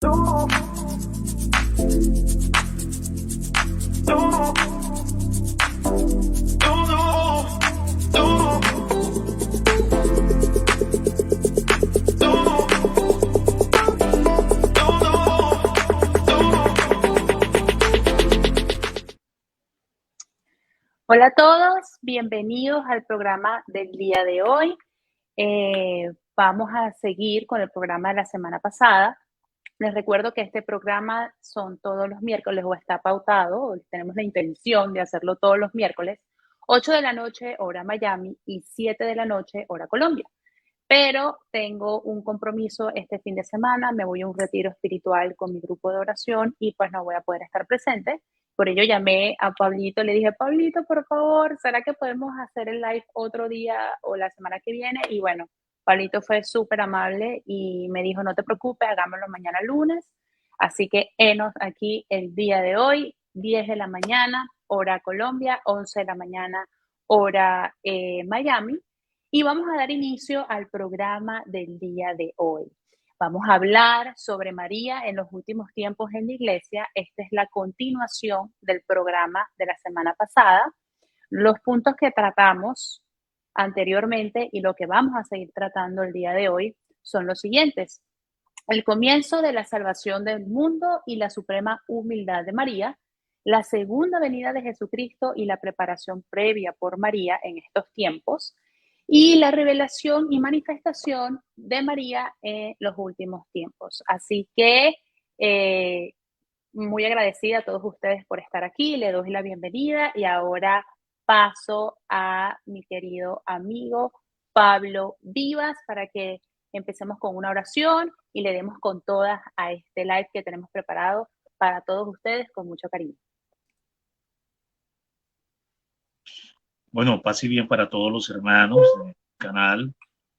Hola a todos, bienvenidos al programa del día de hoy. Vamos a seguir con el programa de la semana pasada. Les recuerdo que este programa son todos los miércoles o está pautado, tenemos la intención de hacerlo todos los miércoles, 8 de la noche, hora Miami, y 7 de la noche, hora Colombia. Pero tengo un compromiso este fin de semana, me voy a un retiro espiritual con mi grupo de oración y pues no voy a poder estar presente. Por ello llamé a Pablito, le dije, Pablito, por favor, ¿será que podemos hacer el live otro día o la semana que viene? Y bueno, Pablito fue súper amable y me dijo, no te preocupes, hagámoslo mañana lunes. Así que enos aquí el día de hoy, 10 de la mañana, hora Colombia, 11 de la mañana, hora Miami. Y vamos a dar inicio al programa del día de hoy. Vamos a hablar sobre María en los últimos tiempos en la iglesia. Esta es la continuación del programa de la semana pasada. Los puntos que tratamos anteriormente y lo que vamos a seguir tratando el día de hoy son los siguientes. El comienzo de la salvación del mundo y la suprema humildad de María, la segunda venida de Jesucristo y la preparación previa por María en estos tiempos, y la revelación y manifestación de María en los últimos tiempos. Así que muy agradecida a todos ustedes por estar aquí, le doy la bienvenida y ahora paso a mi querido amigo Pablo Vivas para que empecemos con una oración y le demos con todas a este live que tenemos preparado para todos ustedes con mucho cariño. Bueno, paz y bien para todos los hermanos del canal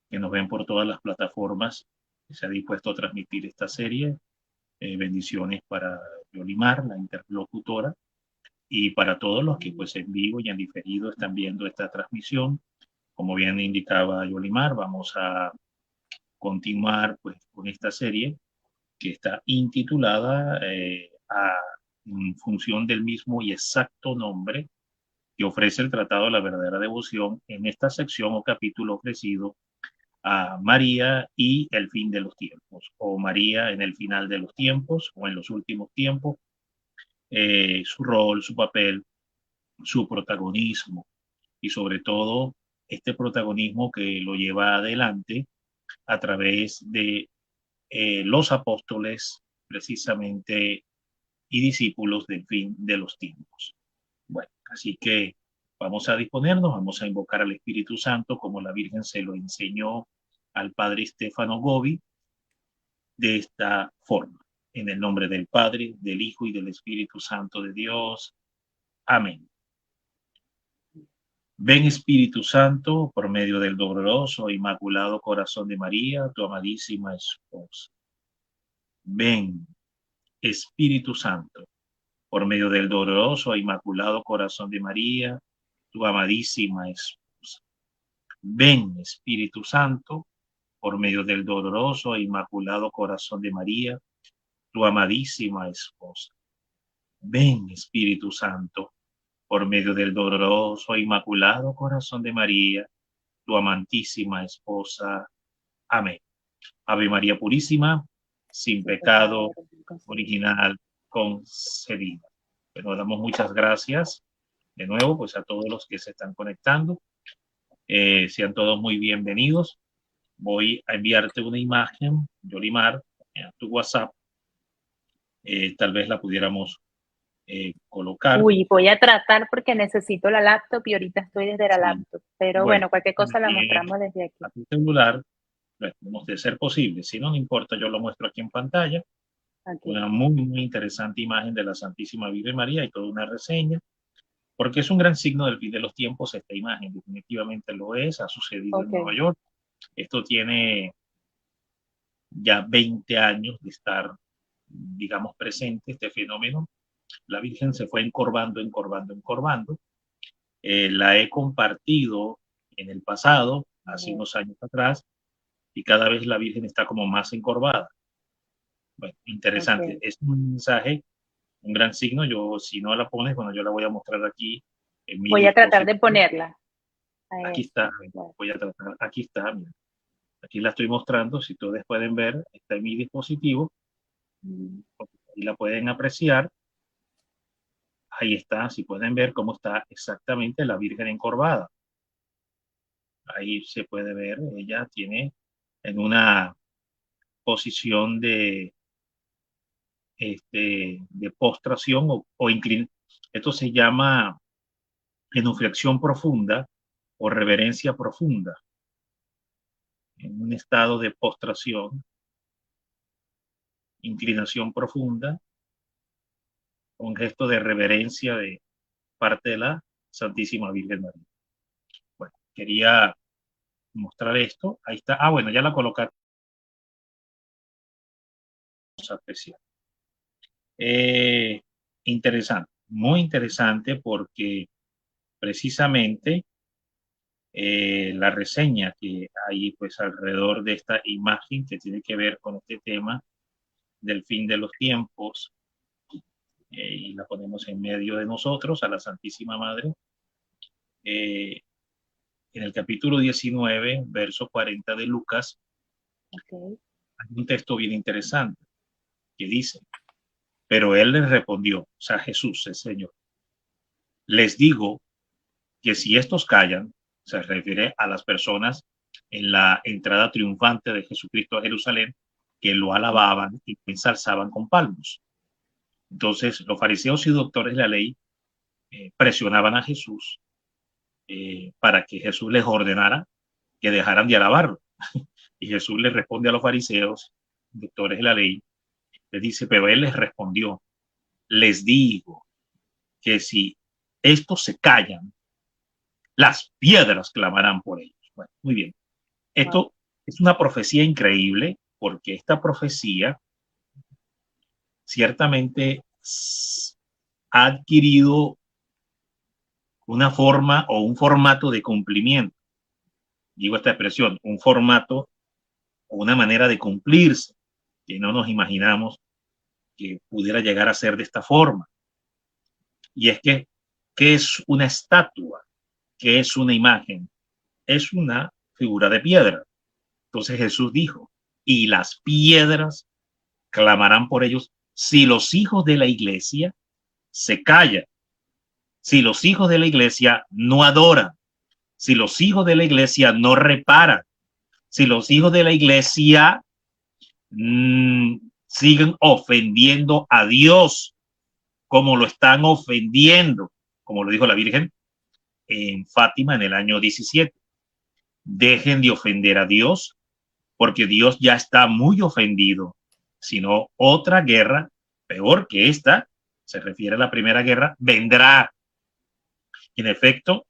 que nos ven por todas las plataformas que se ha dispuesto a transmitir esta serie. Bendiciones para Yolimar, la interlocutora, y para todos los que pues en vivo y en diferido están viendo esta transmisión. Como bien indicaba Yolimar, vamos a continuar pues con esta serie que está intitulada en función del mismo y exacto nombre que ofrece el Tratado de la Verdadera Devoción en esta sección o capítulo ofrecido a María y el fin de los tiempos, o María en el final de los tiempos o en los últimos tiempos, su rol, su papel, su protagonismo y sobre todo este protagonismo que lo lleva adelante a través de los apóstoles precisamente y discípulos del fin de los tiempos. Bueno, así que vamos a disponernos, vamos a invocar al Espíritu Santo como la Virgen se lo enseñó al Padre Stefano Gobi de esta forma. En el nombre del Padre, del Hijo y del Espíritu Santo de Dios. Amén. Ven Espíritu Santo, por medio del doloroso e inmaculado corazón de María, tu amadísima esposa. Ven Espíritu Santo, por medio del doloroso e inmaculado corazón de María, tu amadísima esposa. Ven, Espíritu Santo, por medio del doloroso e inmaculado corazón de María, tu amadísima esposa. Ven, Espíritu Santo, por medio del doloroso e inmaculado corazón de María, tu amantísima esposa. Amén. Ave María Purísima, sin pecado original concebida. Bueno, damos muchas gracias de nuevo pues a todos los que se están conectando. Sean todos muy bienvenidos. Voy a enviarte una imagen, Yolimar, a tu WhatsApp. Tal vez la pudiéramos colocar. Uy, voy a tratar porque necesito la laptop y ahorita estoy desde la laptop. Pero bueno, cualquier cosa la mostramos desde aquí. A tu celular, de ser posible. Si no, no importa, yo lo muestro aquí en pantalla. Aquí. Una muy interesante imagen de la Santísima Virgen María y toda una reseña. Porque es un gran signo del fin de los tiempos esta imagen, definitivamente lo es, ha sucedido en Nueva York. Esto tiene ya 20 años de estar, digamos, presente este fenómeno. La Virgen se fue encorvando. La he compartido en el pasado, hace unos años atrás, y cada vez la Virgen está como más encorvada. Bueno, interesante. Ok. Es un mensaje, un gran signo. Yo, si no la pones, bueno, yo la voy a mostrar aquí en mi Voy a tratar de dispositivo. ponerla. Aquí está, Bueno. voy a tratar, aquí está, mira. Aquí la estoy mostrando, si ustedes pueden ver, está en mi dispositivo, Mm. y la pueden apreciar. Ahí está, si pueden ver cómo está exactamente la Virgen encorvada. Ahí se puede ver, ella tiene en una posición de postración o inclinación. Esto se llama genuflexión profunda o reverencia profunda, en un estado de postración, inclinación profunda, un gesto de reverencia de parte de la Santísima Virgen María. Bueno, quería mostrar esto. Ahí está. Ah, bueno, ya la colocamos a apreciar. Eh, Interesante, muy interesante porque precisamente la reseña que hay pues alrededor de esta imagen que tiene que ver con este tema del fin de los tiempos, y la ponemos en medio de nosotros, a la Santísima Madre, eh, en el capítulo 19, verso 40 de Lucas, Okay. hay un texto bien interesante que dice, pero él les respondió, o sea, Jesús, el Señor, les digo que si estos callan, se refiere a las personas en la entrada triunfante de Jesucristo a Jerusalén, que lo alababan y ensalzaban con palmos. Entonces, los fariseos y doctores de la ley presionaban a Jesús para que Jesús les ordenara que dejaran de alabarlo. Y Jesús le responde a los fariseos, doctores de la ley, les dice, pero él les respondió, les digo que si estos se callan, las piedras clamarán por ellos. Bueno, muy bien. Wow. Esto es una profecía increíble porque esta profecía ciertamente ha adquirido una forma o un formato de cumplimiento. Digo esta expresión, un formato o una manera de cumplirse que no nos imaginamos que pudiera llegar a ser de esta forma. Y es que, ¿qué es una estatua? ¿Qué es una imagen? Es una figura de piedra. Entonces Jesús dijo, y las piedras clamarán por ellos si los hijos de la iglesia se callan, si los hijos de la iglesia no adoran, si los hijos de la iglesia no reparan, si los hijos de la iglesia siguen ofendiendo a Dios como lo están ofendiendo, como lo dijo la Virgen en Fátima en el año 17. Dejen de ofender a Dios porque Dios ya está muy ofendido, sino otra guerra peor que esta, se refiere a la primera guerra, vendrá. En efecto,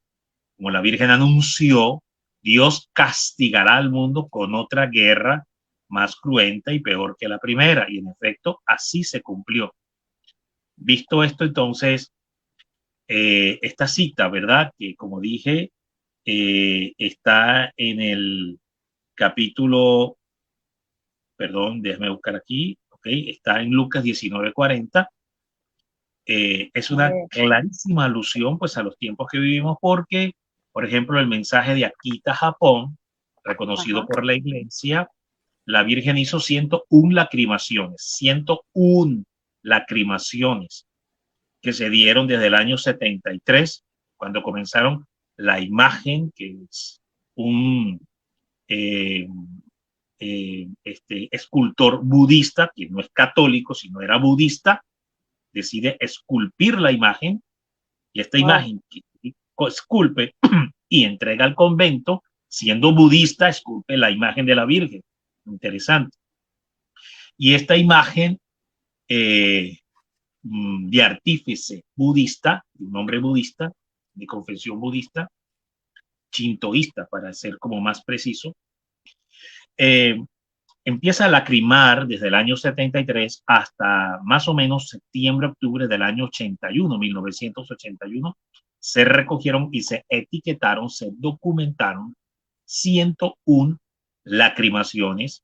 como la Virgen anunció, Dios castigará al mundo con otra guerra más cruenta y peor que la primera. Y en efecto, así se cumplió. Visto esto, entonces, esta cita, ¿verdad? Que como dije, está en el capítulo, perdón, déjame buscar aquí, ok, está en Lucas 19:40. Es A una ver. clarísima alusión pues a los tiempos que vivimos porque, por ejemplo, el mensaje de Akita, Japón, reconocido Ajá. por la iglesia, la Virgen hizo 101 lacrimaciones, 101 lacrimaciones que se dieron desde el año 73, cuando comenzaron la imagen, que es un eh, escultor budista, que no es católico, sino era budista, decide esculpir la imagen, y esta Wow. imagen que esculpe y entrega al convento, siendo budista, esculpe la imagen de la Virgen. Interesante. Y esta imagen de artífice budista, de un hombre budista, de confesión budista, shintoísta, para ser como más preciso, eh, empieza a lacrimar desde el año 73 hasta más o menos septiembre, octubre del año 81, 1981, se recogieron y se etiquetaron, se documentaron 101 lacrimaciones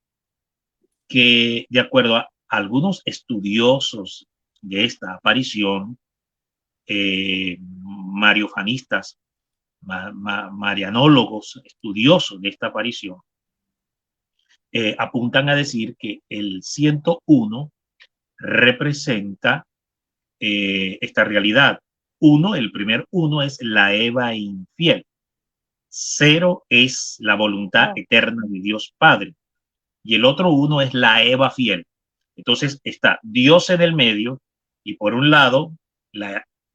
que, de acuerdo algunos estudiosos de esta aparición, mariofanistas, marianólogos, estudiosos de esta aparición, apuntan a decir que el 101 representa esta realidad. El primer uno es la Eva infiel. 0 es la voluntad eterna de Dios Padre. Y el otro 1 es la Eva fiel. Entonces está Dios en el medio y por un lado,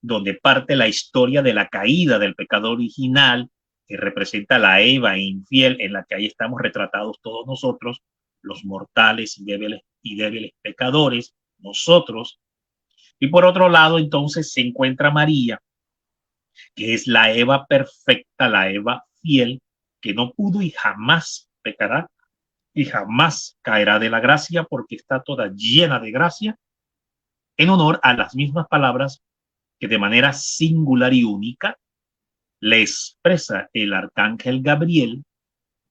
donde parte la historia de la caída del pecado original, que representa la Eva infiel, en la que ahí estamos retratados todos nosotros, los mortales y débiles pecadores, nosotros. Y por otro lado, entonces se encuentra María, que es la Eva perfecta, la Eva fiel, que no pudo y jamás pecará y jamás caerá de la gracia porque está toda llena de gracia, en honor a las mismas palabras que de manera singular y única le expresa el arcángel Gabriel,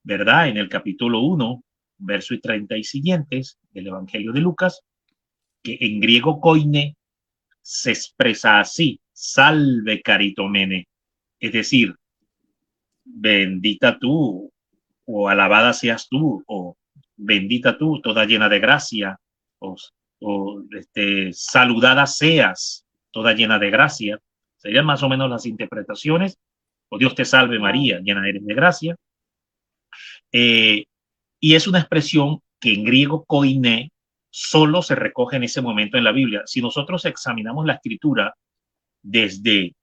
¿verdad? En el capítulo 1, verso 30 y siguientes del Evangelio de Lucas, que en griego koine se expresa así: salve caritomene, es decir, bendita tú, o alabada seas tú, o bendita tú, toda llena de gracia, o saludada seas, toda llena de gracia. Serían más o menos las interpretaciones. O Dios te salve María, llena eres de gracia. Y es una expresión que en griego koiné solo se recoge en ese momento en la Biblia. Si nosotros examinamos la escritura desde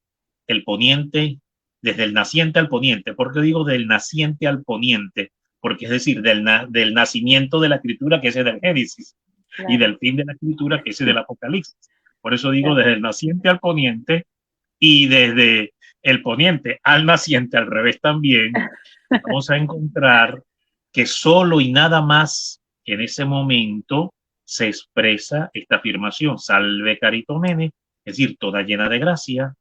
el poniente, desde el naciente al poniente, ¿por qué digo del naciente al poniente? Porque es decir, del nacimiento de la escritura, que es el del Génesis, claro, y del fin de la escritura, que es el del Apocalipsis. Por eso digo, claro, desde el naciente al poniente y desde el poniente al naciente, al revés también, vamos a encontrar que solo y nada más en ese momento se expresa esta afirmación: salve caritomene, es decir, toda llena de gracia,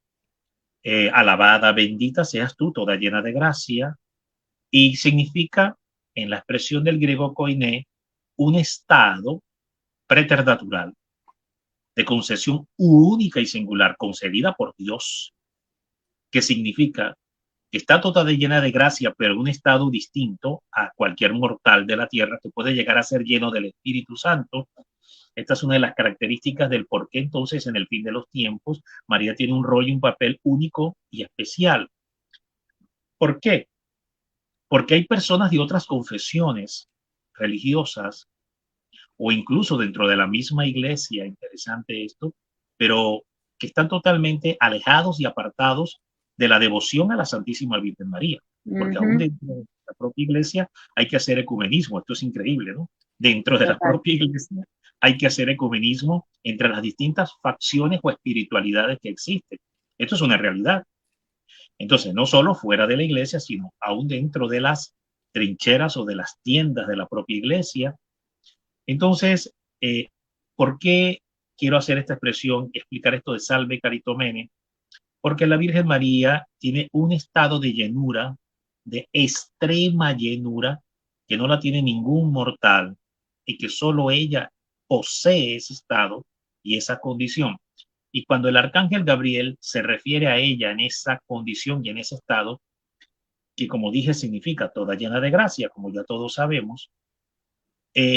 alabada, bendita seas tú, toda llena de gracia, y significa, en la expresión del griego koiné, un estado preternatural de concesión única y singular, concedida por Dios, que significa que está toda llena de gracia, pero un estado distinto a cualquier mortal de la tierra, que puede llegar a ser lleno del Espíritu Santo. Esta es una de las características del por qué entonces en el fin de los tiempos María tiene un rol y un papel único y especial. ¿Por qué? Porque hay personas de otras confesiones religiosas o incluso dentro de la misma iglesia, interesante esto, pero que están totalmente alejados y apartados de la devoción a la Santísima Virgen María. Porque aún dentro de la propia iglesia hay que hacer ecumenismo. Esto es increíble, ¿no? Dentro de la propia iglesia hay que hacer ecumenismo entre las distintas facciones o espiritualidades que existen. Esto es una realidad. Entonces, no solo fuera de la iglesia, sino aún dentro de las trincheras o de las tiendas de la propia iglesia. Entonces, ¿por qué quiero hacer esta expresión, explicar esto de salve caritomene? Porque la Virgen María tiene un estado de llenura, de extrema llenura, que no la tiene ningún mortal y que solo ella posee ese estado y esa condición. Y cuando el arcángel Gabriel se refiere a ella en esa condición y en ese estado, que como dije significa toda llena de gracia, como ya todos sabemos,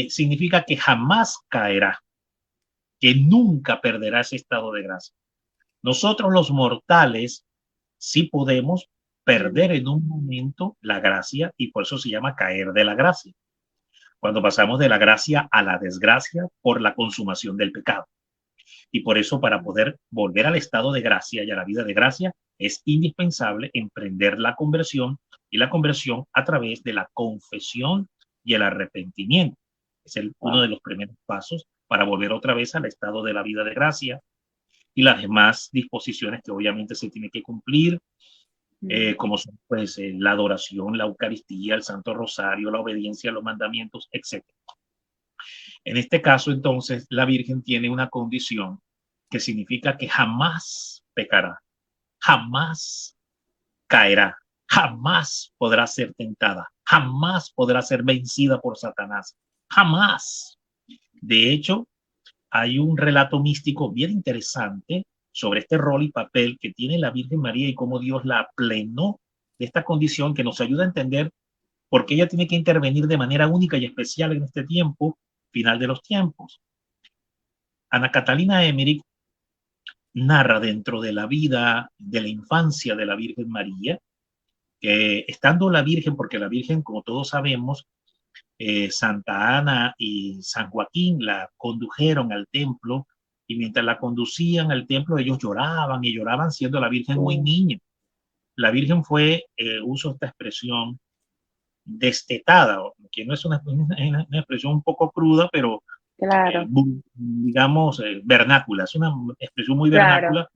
significa que jamás caerá, que nunca perderá ese estado de gracia. Nosotros los mortales sí podemos perder en un momento la gracia y por eso se llama caer de la gracia. Cuando pasamos de la gracia a la desgracia por la consumación del pecado. Y por eso para poder volver al estado de gracia y a la vida de gracia es indispensable emprender la conversión y la conversión a través de la confesión y el arrepentimiento. Es uno de los primeros pasos para volver otra vez al estado de la vida de gracia y las demás disposiciones que obviamente se tienen que cumplir, como son pues, la adoración, la Eucaristía, el Santo Rosario, la obediencia a los mandamientos, etc. En este caso, entonces, la Virgen tiene una condición que significa que jamás pecará, jamás caerá, jamás podrá ser tentada, jamás podrá ser vencida por Satanás, jamás. De hecho, hay un relato místico bien interesante sobre este rol y papel que tiene la Virgen María y cómo Dios la plenó de esta condición que nos ayuda a entender por qué ella tiene que intervenir de manera única y especial en este tiempo, final de los tiempos. Ana Catalina Emmerich narra dentro de la vida, de la infancia de la Virgen María, que estando la Virgen, porque la Virgen, como todos sabemos, Santa Ana y San Joaquín la condujeron al templo, y mientras la conducían al templo ellos lloraban y lloraban siendo la Virgen muy niña. La Virgen fue, uso esta expresión, destetada, que no es una expresión un poco cruda, pero Claro, digamos vernácula, es una expresión muy claro. vernácula,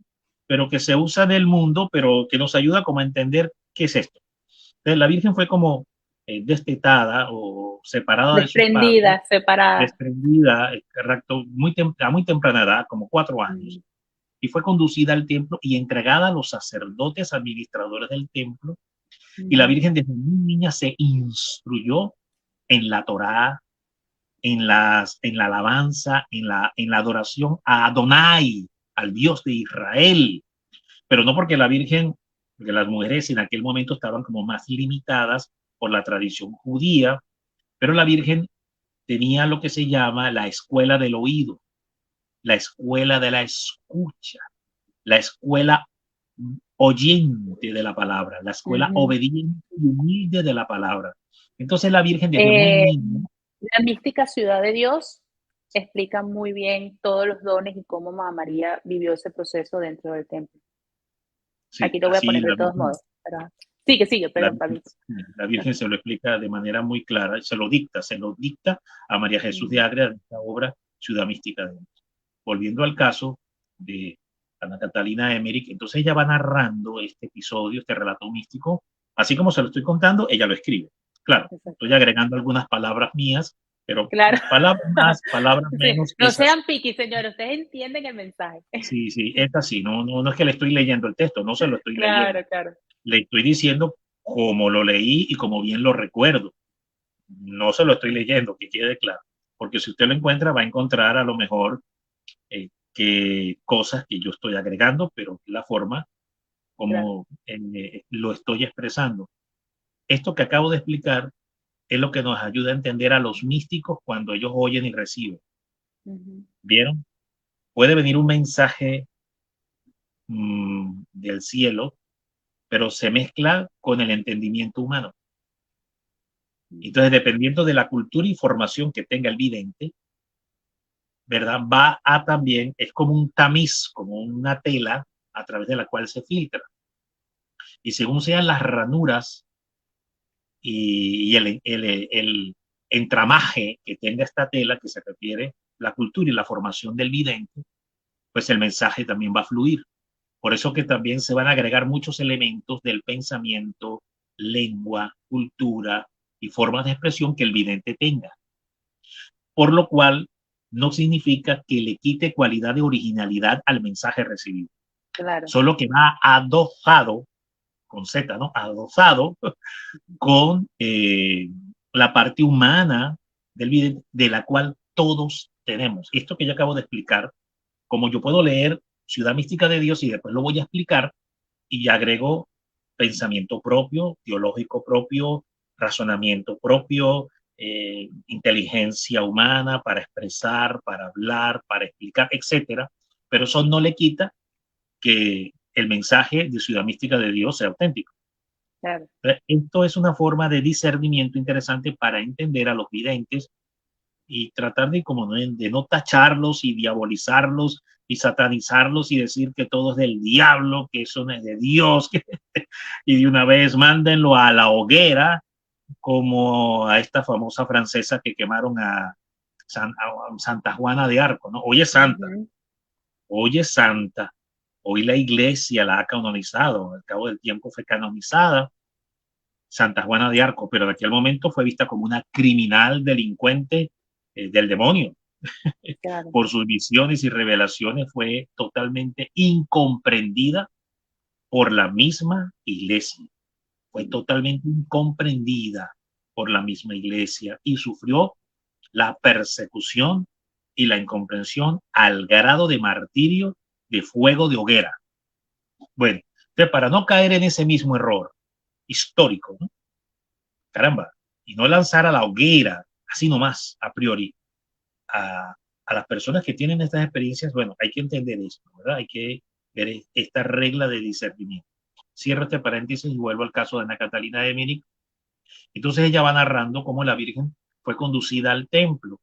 pero que se usa en el mundo, pero que nos ayuda como a entender qué es esto. Entonces, la Virgen fue como destetada o separada de sus padres, Desprendida, separada. desprendida, correcto, a muy temprana edad, como 4 años, y fue conducida al templo y entregada a los sacerdotes administradores del templo. Y la Virgen desde muy niña se instruyó en la Torá, en la alabanza, en la adoración a Adonai, al Dios de Israel. Pero no porque la Virgen, porque las mujeres en aquel momento estaban como más limitadas por la tradición judía, pero la Virgen tenía lo que se llama la escuela del oído, la escuela de la escucha, la escuela oyente de la palabra, la escuela obediente y humilde de la palabra. Entonces la Virgen desde muy Eh, niña, la mística Ciudad de Dios explica muy bien todos los dones y cómo Mamá María vivió ese proceso dentro del templo. sí, Aquí lo voy a así poner de la todos Virgen, modos. Pero... Sigue, la, perdón, Pablo. la Virgen se lo explica de manera muy clara, se lo dicta a María Jesús de Ágreda en esta obra Ciudad Mística de Dios. Volviendo al caso de Ana Catalina Emmerich, entonces ella va narrando este episodio, este relato místico, así como se lo estoy contando, ella lo escribe. Claro, Exacto. estoy agregando algunas palabras mías, pero Claro. palabras más, palabras Sí. menos, No es así. sean piquis, señores. Ustedes entienden el mensaje. Sí, sí, es así. No, no, no es que le estoy leyendo el texto, no se lo estoy leyendo. Claro, claro. Le estoy diciendo como lo leí y como bien lo recuerdo. No se lo estoy leyendo, que quede claro. Porque si usted lo encuentra, va a encontrar a lo mejor que cosas que yo estoy agregando, pero la forma Claro. como lo estoy expresando. Esto que acabo de explicar es lo que nos ayuda a entender a los místicos cuando ellos oyen y reciben. ¿Vieron? Puede venir un mensaje del cielo, pero se mezcla con el entendimiento humano. Entonces, dependiendo de la cultura y formación que tenga el vidente, ¿verdad? Va a también, es como un tamiz, como una tela a través de la cual se filtra. Y según sean las ranuras y el entramaje que tenga esta tela, que se refiere la cultura y la formación del vidente, pues el mensaje también va a fluir. Por eso que también se van a agregar muchos elementos del pensamiento, lengua, cultura y formas de expresión que el vidente tenga. Por lo cual, no significa que le quite cualidad de originalidad al mensaje recibido. Claro. Solo que va adosado, con Z, ¿no? Adosado con la parte humana del vidente, de la cual todos tenemos. Esto que yo acabo de explicar, como yo puedo leer Ciudad Mística de Dios y después lo voy a explicar y agrego pensamiento propio, teológico propio, razonamiento propio, inteligencia humana para expresar, para hablar, para explicar, etcétera. Pero eso no le quita que el mensaje de Ciudad Mística de Dios sea auténtico. Claro. Esto es una forma de discernimiento interesante para entender a los videntes y tratar de no tacharlos y diabolizarlos y satanizarlos y decir que todo es del diablo, que eso no es de Dios, y de una vez mándenlo a la hoguera, como a esta famosa francesa que quemaron a Santa Juana de Arco, ¿no? Hoy es santa, hoy es santa, hoy la iglesia la ha canonizado, al cabo del tiempo fue canonizada Santa Juana de Arco, pero en aquel momento fue vista como una criminal delincuente del demonio. Claro. Por sus visiones y revelaciones fue totalmente incomprendida por la misma iglesia. Fue totalmente incomprendida por la misma iglesia y sufrió la persecución y la incomprensión al grado de martirio de fuego de hoguera. Bueno, entonces para no caer en ese mismo error histórico, ¿no? Caramba, y no lanzar a la hoguera, así nomás, a priori, a las personas que tienen estas experiencias, bueno, hay que entender esto, ¿verdad? Hay que ver esta regla de discernimiento. Cierro este paréntesis y vuelvo al caso de Ana Catalina de Múnich. Entonces ella va narrando cómo la Virgen fue conducida al templo.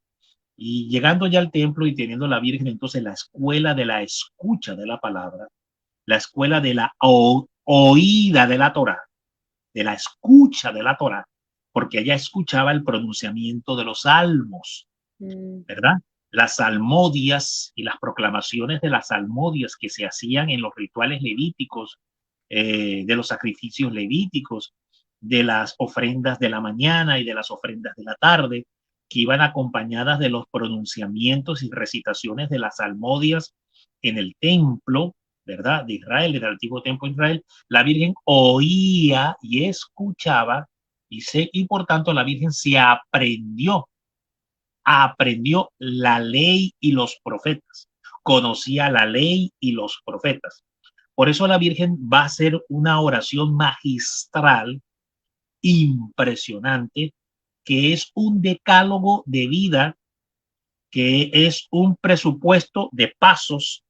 Y llegando ya al templo y teniendo la Virgen entonces la escuela de la escucha de la palabra, la escuela de la oída de la Torá, de la escucha de la Torá, porque ella escuchaba el pronunciamiento de los salmos, ¿verdad? Las salmodias y las proclamaciones de las salmodias que se hacían en los rituales levíticos, de los sacrificios levíticos, de las ofrendas de la mañana y de las ofrendas de la tarde, que iban acompañadas de los pronunciamientos y recitaciones de las salmodias en el templo, ¿verdad? De Israel, del antiguo templo de Israel. La Virgen oía y escuchaba y por tanto la Virgen se aprendió la ley y los profetas, conocía la ley y los profetas. Por eso la Virgen va a hacer una oración magistral, impresionante, que es un decálogo de vida, que es un presupuesto de pasos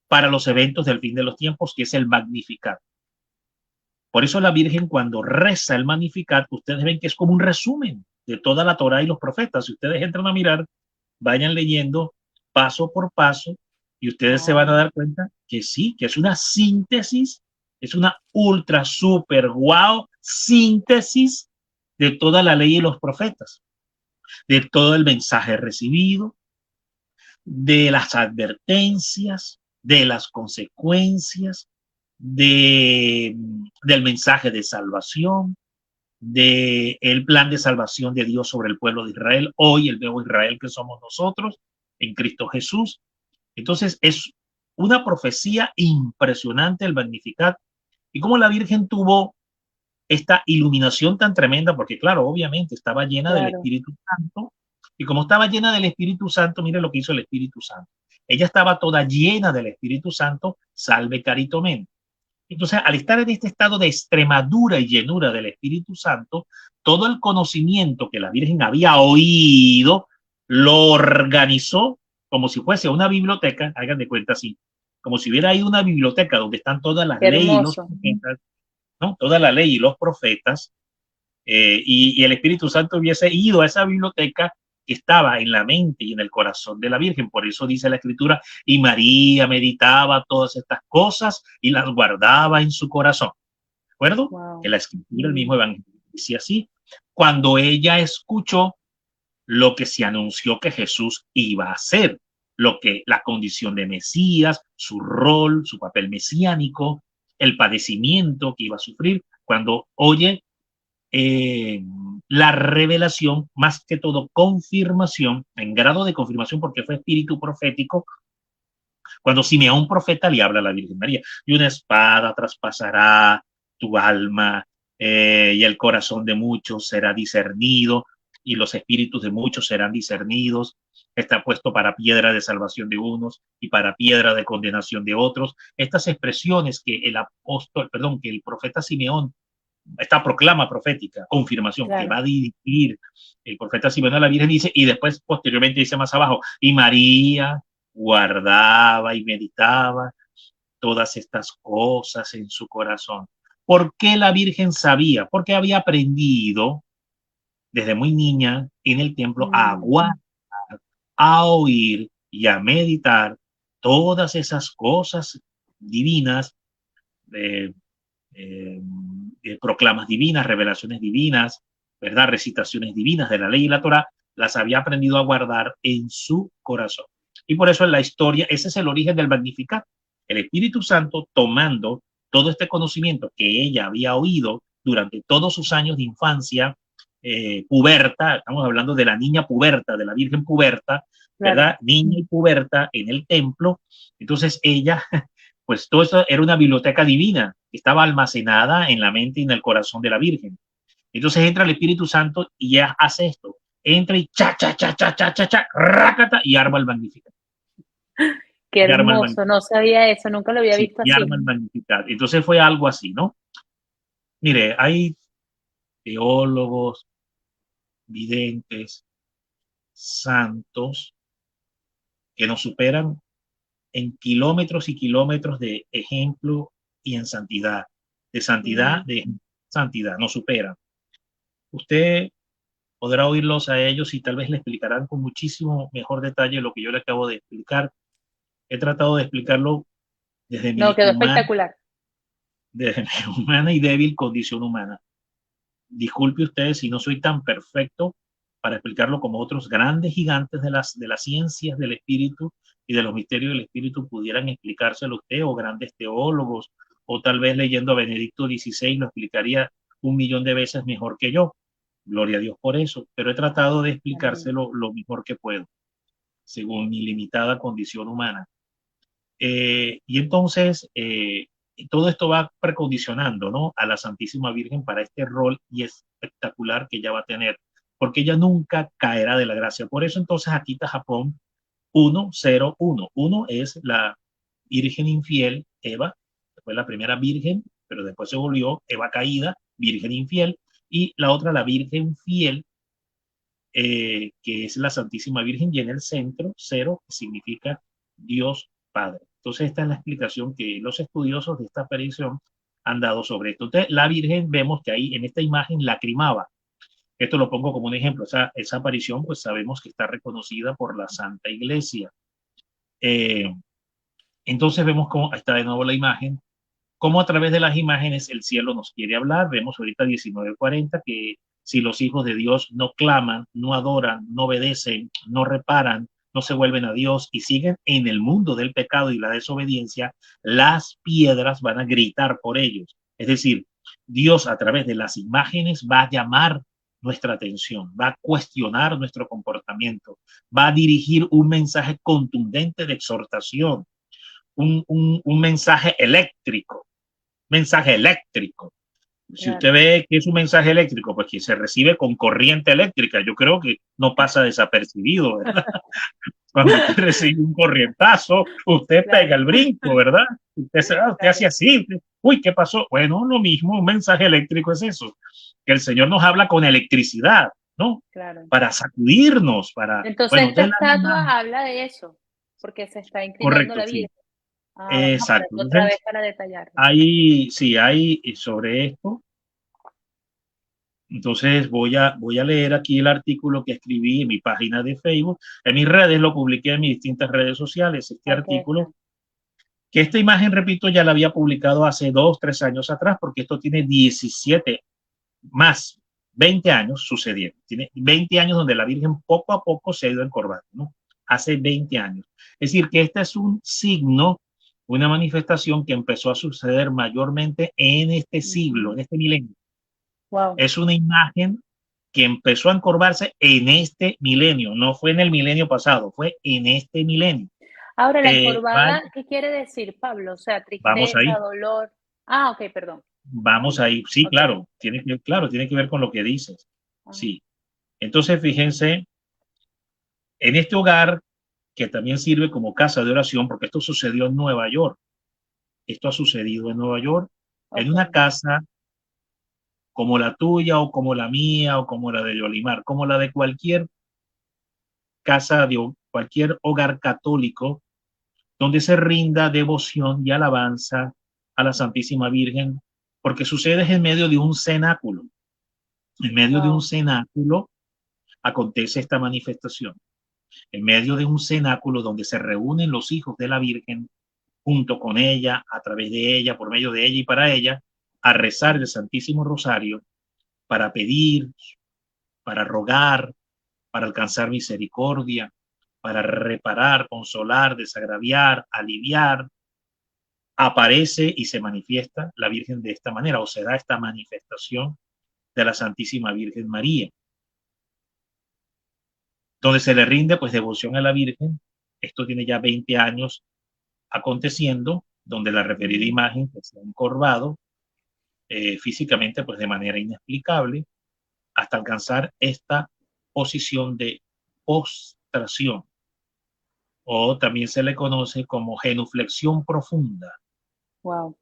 para los eventos del fin de los tiempos, que es el Magnificat. Por eso la Virgen, cuando reza el Magnificat, ustedes ven que es como un resumen de toda la Torá y los profetas. Si ustedes entran a mirar, vayan leyendo paso por paso y ustedes se van a dar cuenta que sí, que es una síntesis, es una ultra, super, wow síntesis de toda la ley y los profetas, de todo el mensaje recibido, de las advertencias, de las consecuencias, del mensaje de salvación, del plan de salvación de Dios sobre el pueblo de Israel, hoy el nuevo Israel que somos nosotros en Cristo Jesús. Entonces es una profecía impresionante el Magnificat, y cómo la Virgen tuvo esta iluminación tan tremenda, porque claro, obviamente estaba llena del Espíritu Santo, y como estaba llena del Espíritu Santo, mire lo que hizo el Espíritu Santo. Ella estaba toda llena del Espíritu Santo, salve caritomen. Entonces, al estar en este estado de extremadura y llenura del Espíritu Santo, todo el conocimiento que la Virgen había oído, lo organizó como si fuese una biblioteca, hagan de cuenta así, como si hubiera ahí una biblioteca donde están todas las leyes y los profetas, ¿no? Toda la ley y los profetas, y el Espíritu Santo hubiese ido a esa biblioteca que estaba en la mente y en el corazón de la Virgen. Por eso dice la Escritura, y María meditaba todas estas cosas y las guardaba en su corazón. ¿De acuerdo? Que la Escritura, el mismo Evangelio, dice así. Cuando ella escuchó lo que se anunció que Jesús iba a hacer, lo que la condición de Mesías, su rol, su papel mesiánico, el padecimiento que iba a sufrir, cuando oye la revelación, más que todo confirmación, en grado de confirmación porque fue espíritu profético, cuando Simeón profeta le habla a la Virgen María, y una espada traspasará tu alma, y el corazón de muchos será discernido, y los espíritus de muchos serán discernidos. Está puesto para piedra de salvación de unos y para piedra de condenación de otros. Estas expresiones que que el profeta Simeón, esta proclama profética, confirmación, que va a dirigir el profeta Simeón a la Virgen, dice, y después posteriormente dice más abajo, y María guardaba y meditaba todas estas cosas en su corazón. ¿Por qué la Virgen sabía? Porque había aprendido desde muy niña en el templo a guardar, a oír y a meditar todas esas cosas divinas, proclamas divinas, revelaciones divinas, ¿verdad? Recitaciones divinas de la ley y la Torá, las había aprendido a guardar en su corazón. Y por eso en la historia, ese es el origen del Magnificat. El Espíritu Santo tomando todo este conocimiento que ella había oído durante todos sus años de infancia, puberta, estamos hablando de la niña puberta, de la Virgen puberta, ¿verdad? Niña y puberta en el templo. Entonces ella, pues todo eso era una biblioteca divina, estaba almacenada en la mente y en el corazón de la Virgen. Entonces entra el Espíritu Santo y ya hace esto, entra y cha, cha, cha, cha, cha, cha, cha, rácata, y arma el Magnificat. Qué Y arma el hermoso, no sabía eso, nunca lo había Sí, visto y así. arma el Magnificat. Entonces fue algo así, ¿no? Mire, hay teólogos, videntes, santos, que nos superan en kilómetros y kilómetros de ejemplo y en santidad, Mm, de santidad, nos superan. Usted podrá oírlos a ellos y tal vez le explicarán con muchísimo mejor detalle lo que yo le acabo de explicar. He tratado de explicarlo desde no, mi quedó humana, espectacular. desde mi humana y débil condición humana. Disculpe ustedes si no soy tan perfecto para explicarlo como otros grandes gigantes de las ciencias del espíritu y de los misterios del espíritu pudieran explicárselo a usted, o grandes teólogos, o tal vez leyendo a Benedicto XVI lo explicaría 1 millón de veces mejor que yo. Gloria a Dios por eso, pero he tratado de Amén. explicárselo lo mejor que puedo, según mi limitada condición humana. Y entonces, todo esto va precondicionando, ¿no?, a la Santísima Virgen para este rol y espectacular que ella va a tener, porque ella nunca caerá de la gracia. Por eso entonces aquí está Japón 101. Uno es la Virgen infiel, Eva, fue la primera virgen, pero después se volvió Eva caída, virgen infiel, y la otra, la Virgen fiel, que es la Santísima Virgen, y en el centro, cero, que significa Dios Padre. Entonces, esta es la explicación que los estudiosos de esta aparición han dado sobre esto. Entonces, la Virgen, vemos que ahí en esta imagen lacrimaba. Esto lo pongo como un ejemplo. Esa aparición, pues sabemos que está reconocida por la Santa Iglesia. Eh, entonces, vemos cómo está de nuevo la imagen, cómo a través de las imágenes el cielo nos quiere hablar. Vemos ahorita 19:40 que si los hijos de Dios no claman, no adoran, no obedecen, no reparan, no se vuelven a Dios y siguen en el mundo del pecado y la desobediencia, las piedras van a gritar por ellos. Es decir, Dios a través de las imágenes va a llamar nuestra atención, va a cuestionar nuestro comportamiento, va a dirigir un mensaje contundente de exhortación, un mensaje eléctrico. Si usted Claro. ve que es un mensaje eléctrico, pues que se recibe con corriente eléctrica, yo creo que no pasa desapercibido, ¿verdad? Cuando usted recibe un corrientazo, usted pega Claro, el brinco, ¿verdad? Usted claro, hace así, uy, ¿qué pasó? Bueno, lo mismo, un mensaje eléctrico es eso, que el Señor nos habla con electricidad, ¿no? claro. Para sacudirnos, para, Entonces bueno, esta usted la estatua habla de eso, porque se está inclinando correcto, la sí, Virgen. Ah, vamos a exacto. ponerlo otra vez Entonces, para detallarlo. hay, sí, hay sobre esto. Entonces voy a leer aquí el artículo que escribí en mi página de Facebook. En mis redes lo publiqué en mis distintas redes sociales. Este Ok, artículo, está. que esta imagen, repito, ya la había publicado hace 2, 3 años atrás, porque esto tiene 17 más 20 años sucediendo. Tiene 20 años donde la Virgen poco a poco se ha ido encorvando, ¿no? Hace 20 años. Es decir, que este es un signo, una manifestación que empezó a suceder mayormente en este siglo, Ujú. en este milenio. Wow. Es una imagen que empezó a encorvarse en este milenio, no fue en el milenio pasado, fue en este milenio. Ahora, la Vale, encorvada, ¿qué quiere decir, Pablo? O sea, vamos tristeza, ahí, dolor. Ah, ok, perdón. vamos ahí. Sí, Ok. claro, tiene que ver con lo que dices. Ah, Sí. Entonces, fíjense, en este hogar, que también sirve como casa de oración, porque esto sucedió en Nueva York. Esto ha sucedido en Nueva York, en ok. una casa como la tuya o como la mía o como la de Yolimar, como la de cualquier casa de cualquier hogar católico donde se rinda devoción y alabanza a la Santísima Virgen, porque sucede en medio de un cenáculo. En medio de un Wow. cenáculo acontece esta manifestación. En medio de un cenáculo donde se reúnen los hijos de la Virgen junto con ella, a través de ella, por medio de ella y para ella, a rezar el Santísimo Rosario para pedir, para rogar, para alcanzar misericordia, para reparar, consolar, desagraviar, aliviar. Aparece y se manifiesta la Virgen de esta manera, o se da esta manifestación de la Santísima Virgen María, donde se le rinde pues devoción a la Virgen. Esto tiene ya 20 años aconteciendo, donde la referida Mm, imagen pues, se ha encorvado físicamente pues de manera inexplicable hasta alcanzar esta posición de postración, o también se le conoce como genuflexión profunda. Wow.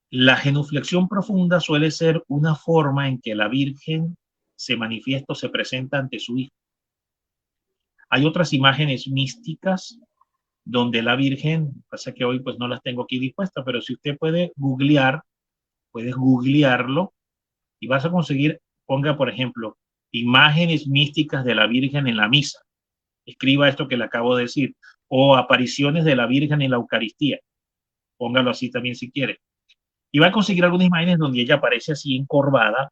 La genuflexión profunda suele ser una forma en que la Virgen se manifiesta o se presenta ante su hijo. Hay otras imágenes místicas donde la Virgen, pasa que hoy pues no las tengo aquí dispuestas, pero si usted puede googlear, puedes googlearlo y vas a conseguir, ponga por ejemplo, imágenes místicas de la Virgen en la misa. Escriba esto que le acabo de decir, o apariciones de la Virgen en la Eucaristía. Póngalo así también si quiere. Y va a conseguir algunas imágenes donde ella aparece así encorvada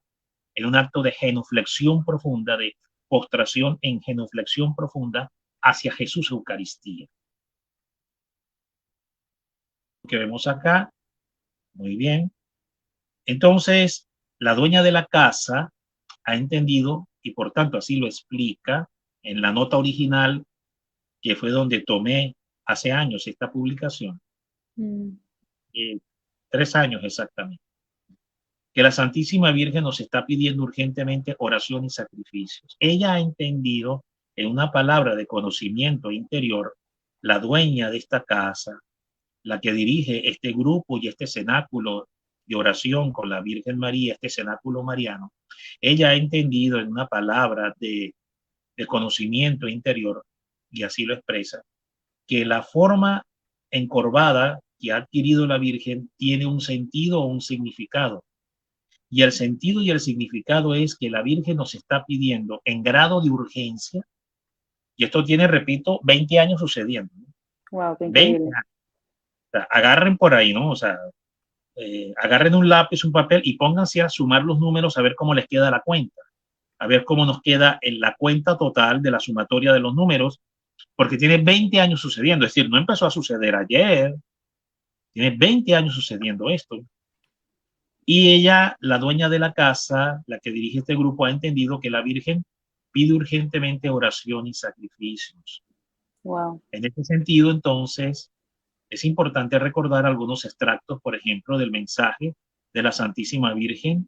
en un acto de genuflexión profunda, de postración en genuflexión profunda hacia Jesús Eucaristía. Lo que vemos acá, muy bien. Entonces, la dueña de la casa ha entendido, y por tanto así lo explica en la nota original, que fue donde tomé hace años esta publicación, 3 años exactamente, que la Santísima Virgen nos está pidiendo urgentemente oración y sacrificios. Ella ha entendido en una palabra de conocimiento interior, la dueña de esta casa, la que dirige este grupo y este cenáculo de oración con la Virgen María, este cenáculo mariano, ella ha entendido en una palabra de conocimiento interior, y así lo expresa, que la forma encorvada que ha adquirido la Virgen tiene un sentido o un significado. Y el sentido y el significado es que la Virgen nos está pidiendo en grado de urgencia, y esto tiene, repito, 20 años sucediendo. Wow, qué 20 increíble. años. O sea, agarren por ahí, ¿no? O sea, agarren un lápiz, un papel y pónganse a sumar los números a ver cómo les queda la cuenta, a ver cómo nos queda en la cuenta total de la sumatoria de los números, porque tiene 20 años sucediendo, es decir, no empezó a suceder ayer, tiene 20 años sucediendo esto. Y ella, la dueña de la casa, la que dirige este grupo, ha entendido que la Virgen pide urgentemente oración y sacrificios. Wow. En este sentido, entonces, es importante recordar algunos extractos, por ejemplo, del mensaje de la Santísima Virgen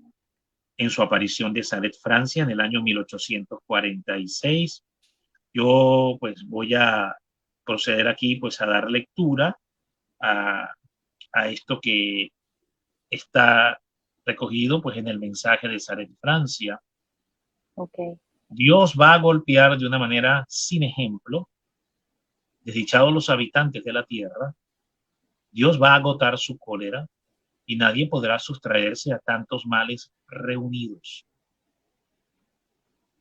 en su aparición de Salet, Francia, en el año 1846. Yo, pues, voy a proceder aquí, pues, a dar lectura a esto que está recogido, pues, en el mensaje de Salet, Francia. Okay. Dios va a golpear de una manera sin ejemplo, desdichados los habitantes de la tierra. Dios va a agotar su cólera y nadie podrá sustraerse a tantos males reunidos.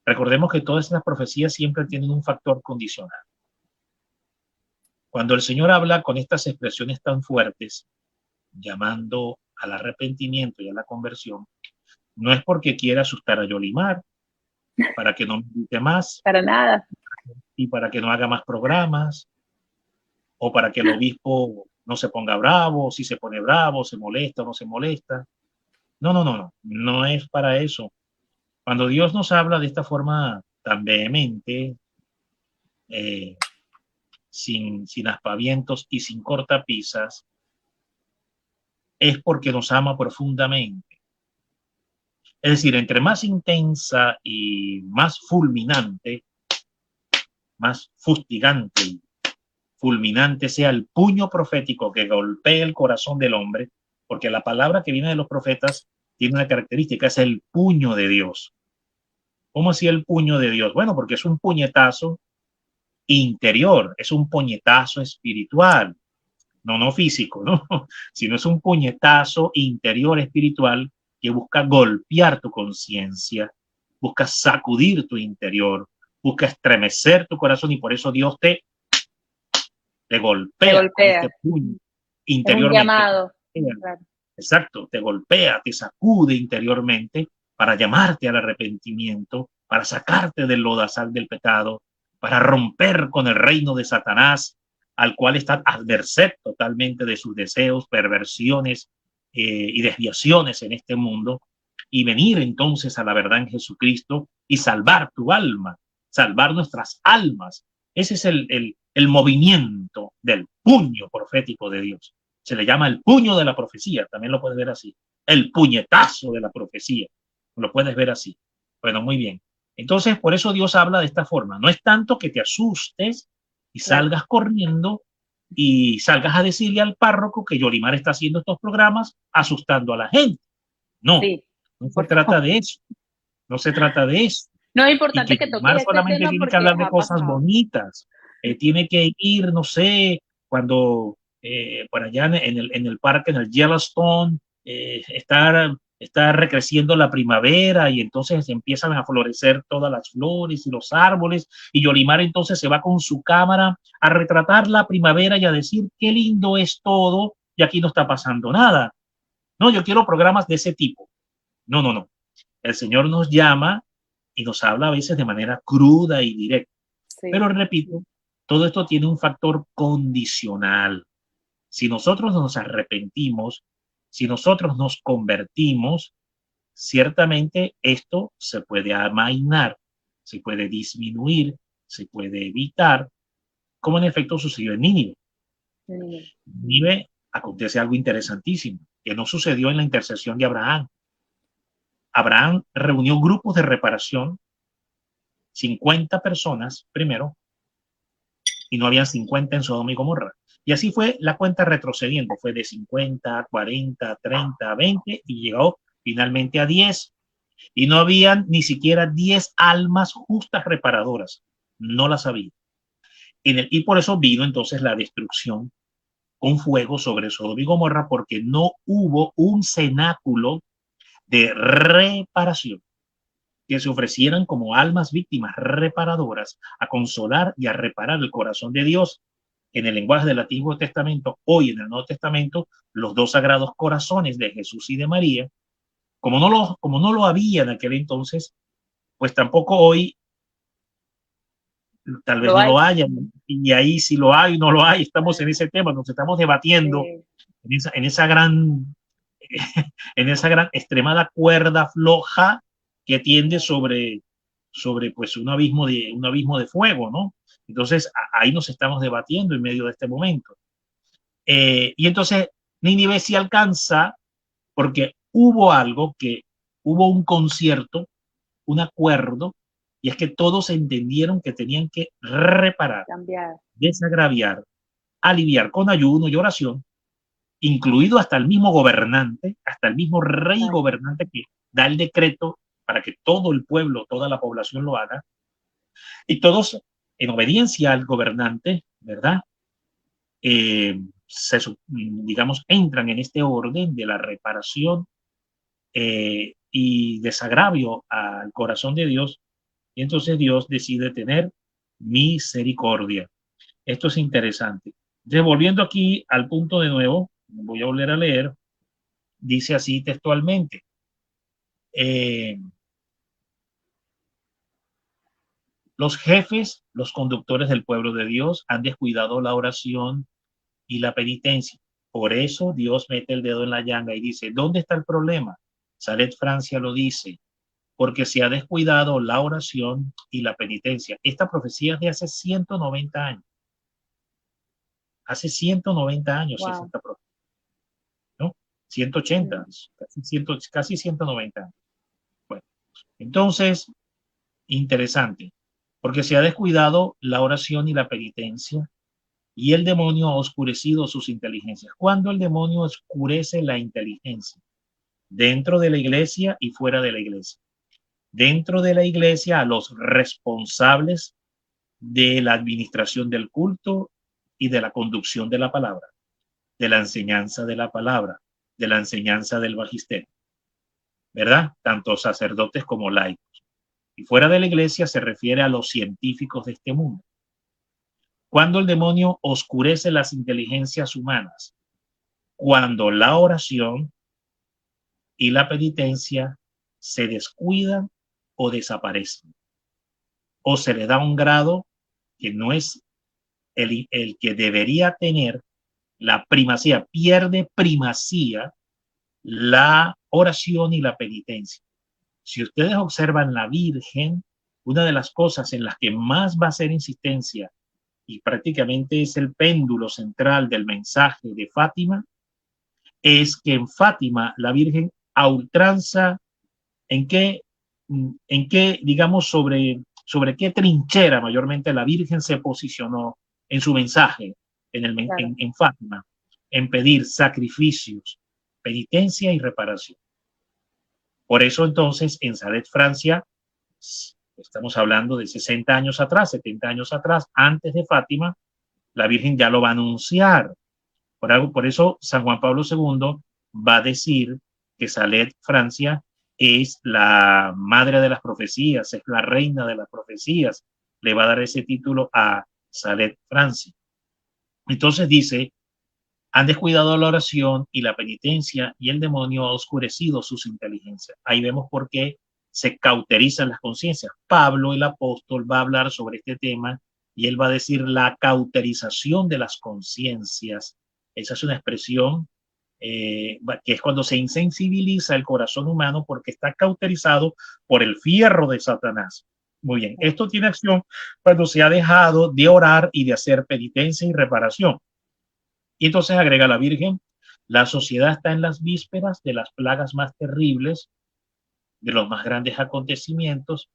Recordemos que todas estas profecías siempre tienen un factor condicional. Cuando el Señor habla con estas expresiones tan fuertes, llamando al arrepentimiento y a la conversión, no es porque quiera asustar a Yolimar, para que no medite más, Para nada. y para que no haga más programas, o para que el obispo no se ponga bravo, si se pone bravo, se molesta o no se molesta. No es para eso. Cuando Dios nos habla de esta forma tan vehemente, sin aspavientos y sin cortapisas, es porque nos ama profundamente. Es decir, entre más intensa y más fulminante, más fustigante y fulminante sea el puño profético que golpee el corazón del hombre, porque la palabra que viene de los profetas tiene una característica, es el puño de Dios. ¿Cómo así el puño de Dios? Bueno, porque es un puñetazo interior, es un puñetazo espiritual, no físico, ¿no? Sino es un puñetazo interior espiritual que busca golpear tu conciencia, busca sacudir tu interior, busca estremecer tu corazón, y por eso Dios te golpea con este puño interiormente. Es un llamado. Claro. Exacto, te golpea, te sacude interiormente para llamarte al arrepentimiento, para sacarte del lodazal del pecado, para romper con el reino de Satanás, al cual está a merced totalmente de sus deseos, perversiones y desviaciones en este mundo, y venir entonces a la verdad en Jesucristo y salvar tu alma, salvar nuestras almas. Ese es el movimiento del puño profético de Dios. Se le llama el puño de la profecía, también lo puedes ver así. El puñetazo de la profecía, lo puedes ver así. Bueno, muy bien. Entonces, por eso Dios habla de esta forma. No es tanto que te asustes y salgas corriendo y salgas a decirle al párroco que Yolimar está haciendo estos programas asustando a la gente. No, Sí, no se por trata favor. de eso. No se trata de eso. No es Y importante que que toques Yolimar este solamente tema tiene que porque hablar de ha cosas pasado. bonitas. Tiene que ir, no sé, cuando por allá en el parque, en el Yellowstone, está recreciendo la primavera y entonces empiezan a florecer todas las flores y los árboles y Yolimar entonces se va con su cámara a retratar la primavera y a decir qué lindo es todo y aquí no está pasando nada. No, yo quiero programas de ese tipo. No, no, no. El Señor nos llama y nos habla a veces de manera cruda y directa. Sí, Pero repito, todo esto tiene un factor condicional. Si nosotros nos arrepentimos, si nosotros nos convertimos, ciertamente esto se puede amainar, se puede disminuir, se puede evitar, como en efecto sucedió en Nínive. sí, Nínive acontece algo interesantísimo, que no sucedió en la intercesión de Abraham. Abraham reunió grupos de reparación, 50 personas primero, y no habían 50 en Sodoma y Gomorra. Y así fue la cuenta retrocediendo, fue de 50, 40, 30, 20 y llegó finalmente a 10. Y no habían ni siquiera 10 almas justas reparadoras, no las había. Y por eso vino entonces la destrucción con fuego sobre Sodoma y Gomorra, porque no hubo un cenáculo de reparación que se ofrecieran como almas víctimas reparadoras a consolar y a reparar el corazón de Dios. En el lenguaje del Antiguo Testamento, hoy en el Nuevo Testamento, los dos sagrados corazones de Jesús y de María, como no lo había en aquel entonces, pues tampoco hoy tal vez lo no hay. lo haya, y ahí si lo hay, no lo hay, estamos en ese tema, nos estamos debatiendo Sí, en esa gran, en esa gran extremada cuerda floja que tiende sobre pues un abismo de fuego, ¿no? Entonces ahí nos estamos debatiendo en medio de este momento. Y entonces Nínive sí alcanza, porque hubo un concierto, un acuerdo, y es que todos entendieron que tenían que reparar, cambiar. desagraviar, aliviar con ayuno y oración, incluido hasta el mismo gobernante, hasta el mismo rey Exacto. gobernante que da el decreto para que todo el pueblo, toda la población lo haga, y todos en obediencia al gobernante, ¿verdad? Digamos, entran en este orden de la reparación y desagravio al corazón de Dios, y entonces Dios decide tener misericordia. Esto es interesante. Devolviendo aquí al punto de nuevo, voy a volver a leer, dice así textualmente. Eh, los jefes, los conductores del pueblo de Dios han descuidado la oración y la penitencia. Por eso Dios mete el dedo en la llaga y dice, ¿dónde está el problema? Salet Francia lo dice, porque se ha descuidado la oración y la penitencia. Esta profecía es de hace 190 años. Hace 190 años es Wow. esta profecía, ¿no? 180, Sí. casi 190 años. Bueno, entonces, interesante, porque se ha descuidado la oración y la penitencia y el demonio ha oscurecido sus inteligencias. ¿Cuándo el demonio oscurece la inteligencia? Dentro de la iglesia y fuera de la iglesia. Dentro de la iglesia, a los responsables de la administración del culto y de la conducción de la palabra, de la enseñanza de la palabra, de la enseñanza del magisterio, ¿verdad? Tanto sacerdotes como laicos. Y fuera de la iglesia se refiere a los científicos de este mundo. Cuando el demonio oscurece las inteligencias humanas, cuando la oración y la penitencia se descuidan o desaparecen, o se le da un grado que no es el que debería tener la primacía, pierde primacía la oración y la penitencia. Si ustedes observan la Virgen, una de las cosas en las que más va a hacer insistencia y prácticamente es el péndulo central del mensaje de Fátima, es que en Fátima la Virgen a ultranza, ¿en qué? en qué, digamos, sobre qué trinchera mayormente la Virgen se posicionó en su mensaje claro. en Fátima, en pedir sacrificios, penitencia y reparación. Por eso entonces en Salet, Francia, estamos hablando de 60 años atrás, 70 años atrás, antes de Fátima, la Virgen ya lo va a anunciar. Por eso San Juan Pablo II va a decir que Salet, Francia, es la madre de las profecías, es la reina de las profecías. Le va a dar ese título a Salet, Francia. Entonces dice, han descuidado la oración y la penitencia y el demonio ha oscurecido sus inteligencias. Ahí vemos por qué se cauterizan las conciencias. Pablo, el apóstol, va a hablar sobre este tema y él va a decir la cauterización de las conciencias. Esa es una expresión que es cuando se insensibiliza el corazón humano porque está cauterizado por el fierro de Satanás. Muy bien, esto tiene acción cuando se ha dejado de orar y de hacer penitencia y reparación. Y entonces agrega la Virgen, la sociedad está en las vísperas de las plagas más terribles, de los más grandes acontecimientos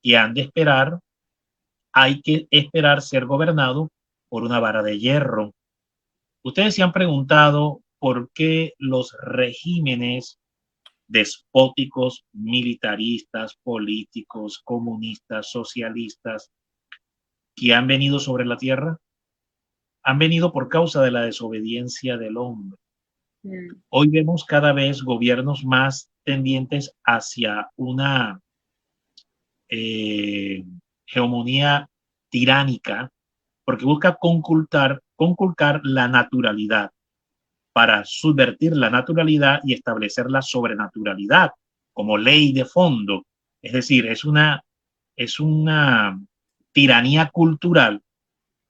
que han de esperar, hay que esperar ser gobernado por una vara de hierro. Ustedes se han preguntado por qué los regímenes despóticos, militaristas, políticos, comunistas, socialistas que han venido sobre la tierra, han venido por causa de la desobediencia del hombre. Hoy vemos cada vez gobiernos más tendientes hacia una hegemonía tiránica porque busca conculcar la naturalidad para subvertir la naturalidad y establecer la sobrenaturalidad como ley de fondo. Es decir, es una tiranía cultural.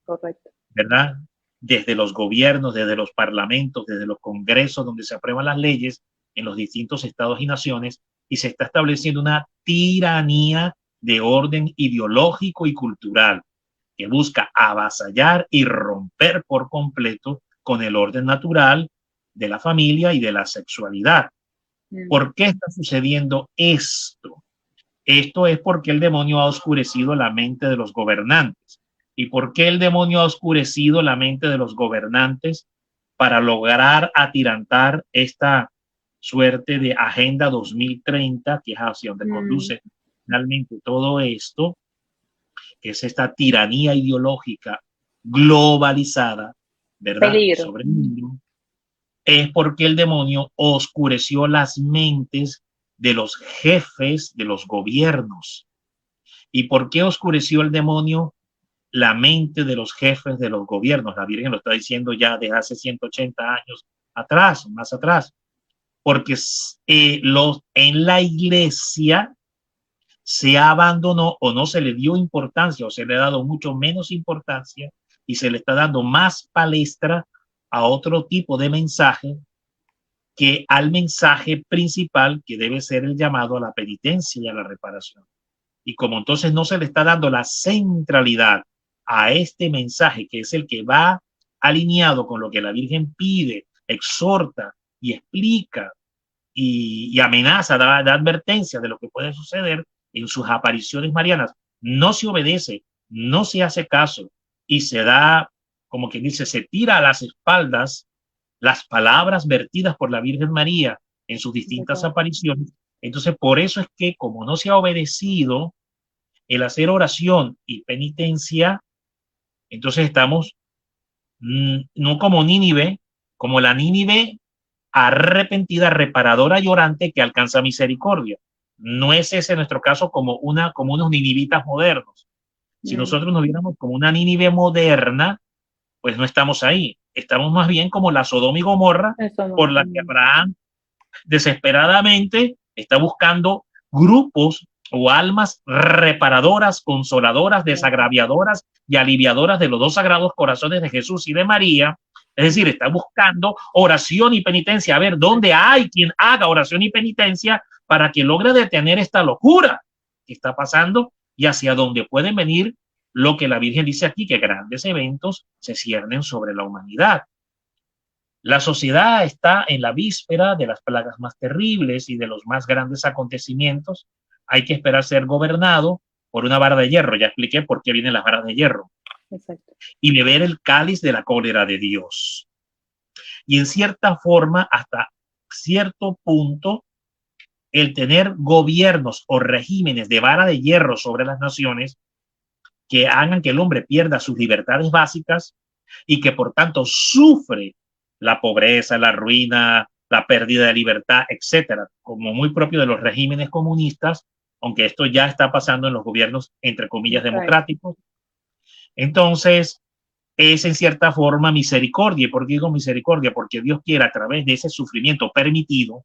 Correcto. ¿Verdad? Desde los gobiernos, desde los parlamentos, desde los congresos donde se aprueban las leyes en los distintos estados y naciones, y se está estableciendo una tiranía de orden ideológico y cultural que busca avasallar y romper por completo con el orden natural de la familia y de la sexualidad. ¿Por qué está sucediendo esto? Esto es porque el demonio ha oscurecido la mente de los gobernantes. ¿Y por qué el demonio ha oscurecido la mente de los gobernantes? Para lograr atirantar esta suerte de Agenda 2030, que es hacia donde conduce finalmente todo esto, que es esta tiranía ideológica globalizada, ¿verdad? Peligro. Sobre el mundo, es porque el demonio oscureció las mentes de los jefes de los gobiernos. ¿Y por qué oscureció el demonio la mente de los jefes de los gobiernos? La Virgen lo está diciendo ya desde hace 180 años atrás, más atrás, porque en la iglesia se abandonó o no se le dio importancia o se le ha dado mucho menos importancia y se le está dando más palestra a otro tipo de mensaje que al mensaje principal, que debe ser el llamado a la penitencia y a la reparación. Y como entonces no se le está dando la centralidad a este mensaje, que es el que va alineado con lo que la Virgen pide, exhorta y explica y amenaza, da advertencia de lo que puede suceder en sus apariciones marianas, no se obedece, no se hace caso y se da, como quien dice, se tira a las espaldas las palabras vertidas por la Virgen María en sus distintas apariciones. Entonces, por eso es que como no se ha obedecido el hacer oración y penitencia, entonces estamos no como Nínive, como la Nínive arrepentida, reparadora, llorante, que alcanza misericordia. No es ese nuestro caso como unos ninivitas modernos. Si nosotros nos viéramos como una Nínive moderna, pues no estamos ahí. Estamos más bien como la Sodoma y Gomorra, por la que Abraham desesperadamente está buscando grupos o almas reparadoras, consoladoras, desagraviadoras y aliviadoras de los dos sagrados corazones de Jesús y de María. Es decir, está buscando oración y penitencia. A ver, ¿dónde hay quien haga oración y penitencia para que logre detener esta locura que está pasando y hacia dónde pueden venir lo que la Virgen dice aquí, que grandes eventos se ciernen sobre la humanidad? La sociedad está en la víspera de las plagas más terribles y de los más grandes acontecimientos. hay que esperar ser gobernado por una vara de hierro. Ya expliqué por qué vienen las varas de hierro. Exacto. Y beber el cáliz de la cólera de Dios. Y en cierta forma, hasta cierto punto, el tener gobiernos o regímenes de vara de hierro sobre las naciones que hagan que el hombre pierda sus libertades básicas y que por tanto sufre la pobreza, la ruina, la pérdida de libertad, etcétera, como muy propio de los regímenes comunistas, aunque esto ya está pasando en los gobiernos, entre comillas, democráticos. Entonces, es en cierta forma misericordia. ¿Y por qué digo misericordia? Porque Dios quiere, a través de ese sufrimiento permitido,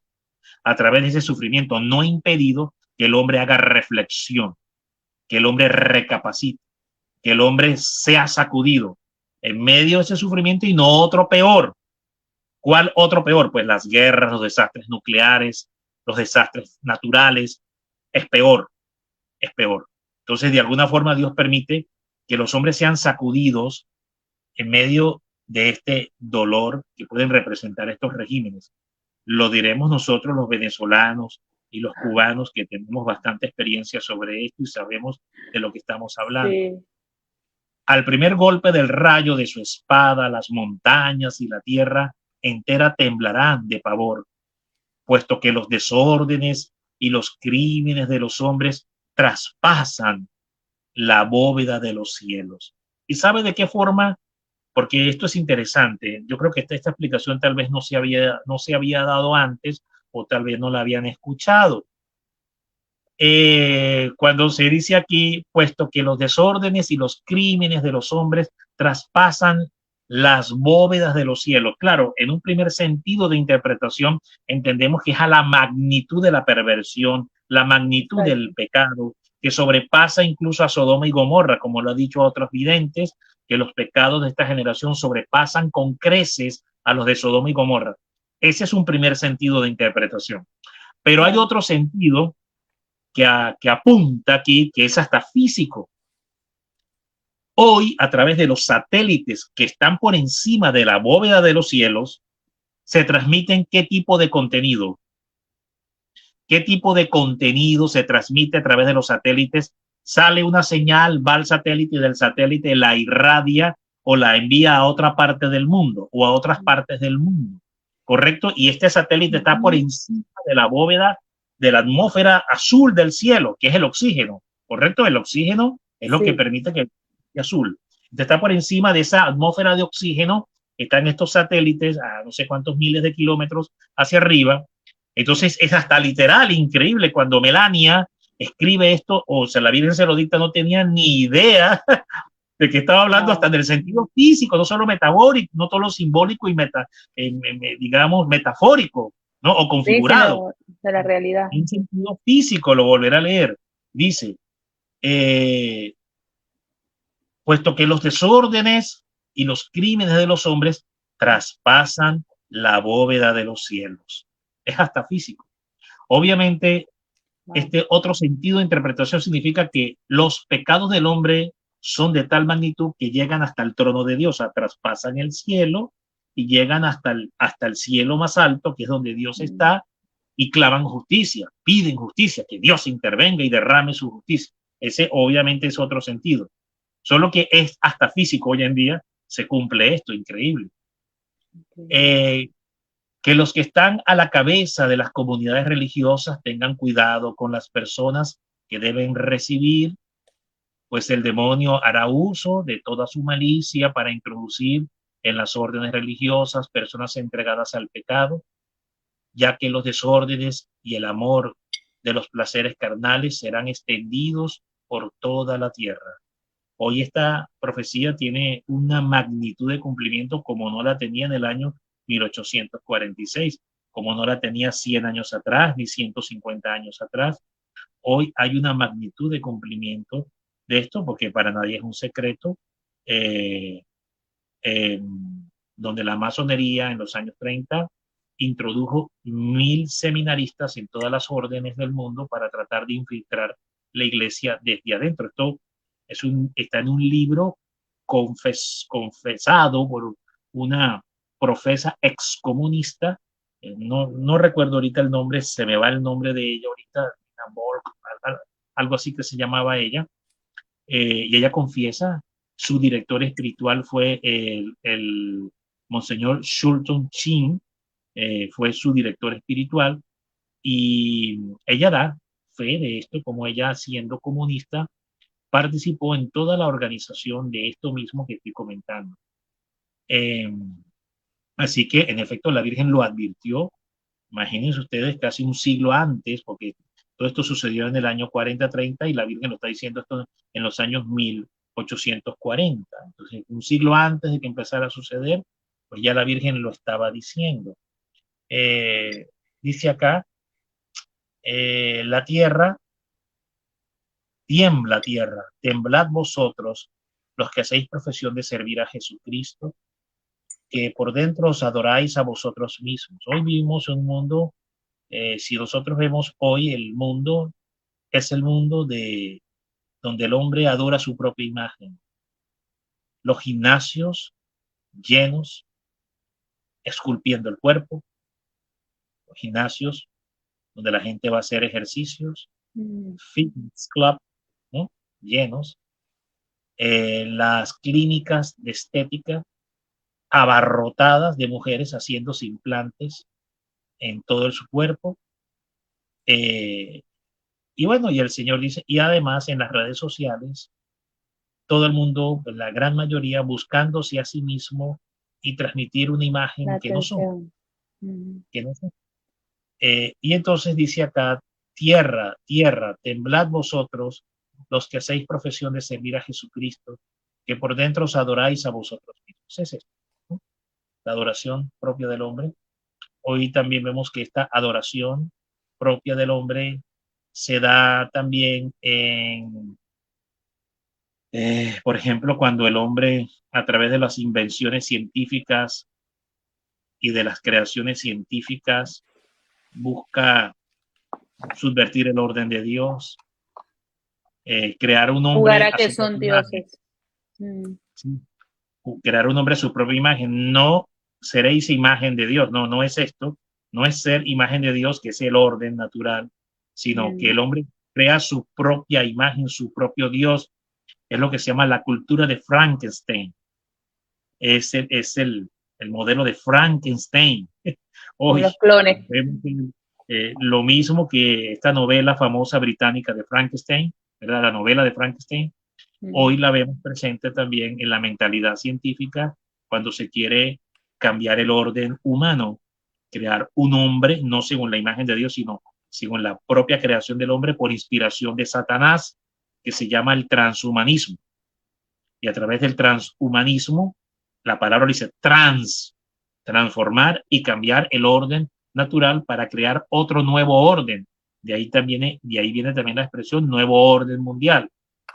a través de ese sufrimiento no impedido, que el hombre haga reflexión, que el hombre recapacite, que el hombre sea sacudido en medio de ese sufrimiento y no otro peor. ¿Cuál otro peor? Pues las guerras, los desastres nucleares, los desastres naturales. Es peor, es peor. Entonces, de alguna forma, Dios permite que los hombres sean sacudidos en medio de este dolor que pueden representar estos regímenes. Lo diremos nosotros los venezolanos y los cubanos que tenemos bastante experiencia sobre esto y sabemos de lo que estamos hablando. Sí. Al primer golpe del rayo de su espada, las montañas y la tierra entera temblarán de pavor, puesto que los desórdenes y los crímenes de los hombres traspasan la bóveda de los cielos. ¿Y sabe de qué forma? Porque esto es interesante. Yo creo que esta explicación tal vez no se había dado antes o tal vez no la habían escuchado. Cuando se dice aquí, puesto que los desórdenes y los crímenes de los hombres traspasan las bóvedas de los cielos. Claro, en un primer sentido de interpretación entendemos que es a la magnitud de la perversión, la magnitud del pecado, que sobrepasa incluso a Sodoma y Gomorra, como lo ha dicho a otros videntes, que los pecados de esta generación sobrepasan con creces a los de Sodoma y Gomorra. Ese es un primer sentido de interpretación. Pero hay otro sentido que apunta aquí, que es hasta físico. Hoy, a través de los satélites que están por encima de la bóveda de los cielos, se transmiten qué tipo de contenido. ¿Qué tipo de contenido se transmite a través de los satélites? Sale una señal, va al satélite y del satélite la irradia o la envía a otra parte del mundo o a otras partes del mundo. ¿Correcto? Y este satélite está por encima de la bóveda de la atmósfera azul del cielo, que es el oxígeno. ¿Correcto? El oxígeno es lo que permite que sea azul. Entonces está por encima de esa atmósfera de oxígeno, están estos satélites a no sé cuántos miles de kilómetros hacia arriba. Entonces es hasta literal, increíble. Cuando Melania escribe esto, o sea, la Virgen se lo dicta, no tenía ni idea de que estaba hablando hasta del sentido físico, no solo metafórico, no solo simbólico y digamos metafórico, ¿no? O configurado. Sí, de la realidad. En sentido físico, lo volverá a leer. Dice, puesto que los desórdenes y los crímenes de los hombres traspasan la bóveda de los cielos. Es hasta físico. Obviamente, este otro sentido de interpretación significa que los pecados del hombre son de tal magnitud que llegan hasta el trono de Dios, o sea, traspasan el cielo y llegan hasta el cielo más alto, que es donde Dios está, y claman justicia, piden justicia, que Dios intervenga y derrame su justicia. Ese obviamente es otro sentido. Solo que es hasta físico hoy en día, se cumple esto, increíble. Que los que están a la cabeza de las comunidades religiosas tengan cuidado con las personas que deben recibir, pues el demonio hará uso de toda su malicia para introducir en las órdenes religiosas personas entregadas al pecado, ya que los desórdenes y el amor de los placeres carnales serán extendidos por toda la tierra. Hoy esta profecía tiene una magnitud de cumplimiento como no la tenía en el año 1846, como no la tenía 100 años atrás ni 150 años atrás. Hoy hay una magnitud de cumplimiento de esto, porque para nadie es un secreto, donde la masonería en los años 30 introdujo 1000 seminaristas en todas las órdenes del mundo para tratar de infiltrar la iglesia desde adentro. Esto está en un libro confesado por una profesa excomunista, no recuerdo ahorita el nombre, se me va el nombre de ella ahorita, algo así que se llamaba ella, y ella confiesa, su director espiritual fue el Monseñor Shulton Chin, fue su director espiritual, y ella da fe de esto, como ella siendo comunista, participó en toda la organización de esto mismo que estoy comentando. Así que, en efecto, la Virgen lo advirtió. Imagínense ustedes casi un siglo antes, porque todo esto sucedió en el año 40-30 y la Virgen lo está diciendo esto en los años 1840. Entonces, un siglo antes de que empezara a suceder, pues ya la Virgen lo estaba diciendo. Dice acá, la tierra, tiembla tierra, temblad vosotros, los que hacéis profesión de servir a Jesucristo, que por dentro os adoráis a vosotros mismos. Hoy vivimos en un mundo, si nosotros vemos hoy el mundo, es el mundo de donde el hombre adora su propia imagen. Los gimnasios llenos, esculpiendo el cuerpo, los gimnasios donde la gente va a hacer ejercicios, fitness club, ¿no? Llenos, las clínicas de estética abarrotadas de mujeres haciéndose implantes en todo su cuerpo. Y bueno, y el Señor dice, y además en las redes sociales, todo el mundo, la gran mayoría, buscándose a sí mismo y transmitir una imagen que no son. Que no son. Y entonces dice acá, tierra, tierra, temblad vosotros, los que hacéis profesión de servir a Jesucristo, que por dentro os adoráis a vosotros mismos. Es esto, ¿no? La adoración propia del hombre. Hoy también vemos que esta adoración propia del hombre se da también en, por ejemplo, cuando el hombre, a través de las invenciones científicas y de las creaciones científicas, busca subvertir el orden de Dios, crear un hombre jugar a a que su son propia imagen. dioses. Sí. Crear un hombre a su propia imagen. No seréis imagen de Dios. No, no es esto. No es ser imagen de Dios, que es el orden natural, sino que el hombre crea su propia imagen, su propio Dios. Es lo que se llama la cultura de Frankenstein. Es el modelo de Frankenstein. Hoy, Los clones. lo mismo que esta novela famosa británica de Frankenstein, ¿verdad? La novela de Frankenstein, hoy la vemos presente también en la mentalidad científica cuando se quiere cambiar el orden humano, crear un hombre, no según la imagen de Dios, sino según la propia creación del hombre por inspiración de Satanás, que se llama el transhumanismo. Y a través del transhumanismo, la palabra dice transformar y cambiar el orden natural para crear otro nuevo orden. De ahí viene también la expresión nuevo orden mundial,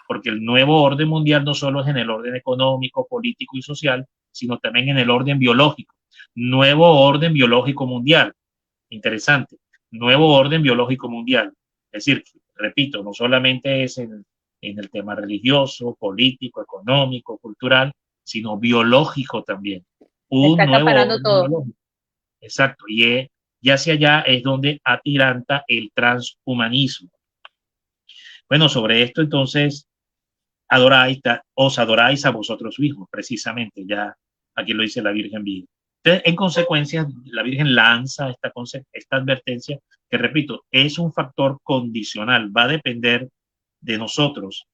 porque el nuevo orden mundial no solo es en el orden económico, político y social, sino también en el orden biológico. Nuevo orden biológico mundial. Interesante. Nuevo orden biológico mundial. Es decir, repito, no solamente es en el tema religioso, político, económico, cultural, sino biológico también. Un Está nuevo acaparando orden todo. biológico. Exacto. Y hacia allá es donde atiranta el transhumanismo. Bueno, sobre esto entonces os adoráis a vosotros mismos, precisamente, ya aquí lo dice la Virgen Viva. Entonces, en consecuencia, la Virgen lanza esta advertencia, que repito, es un factor condicional, va a depender de nosotros.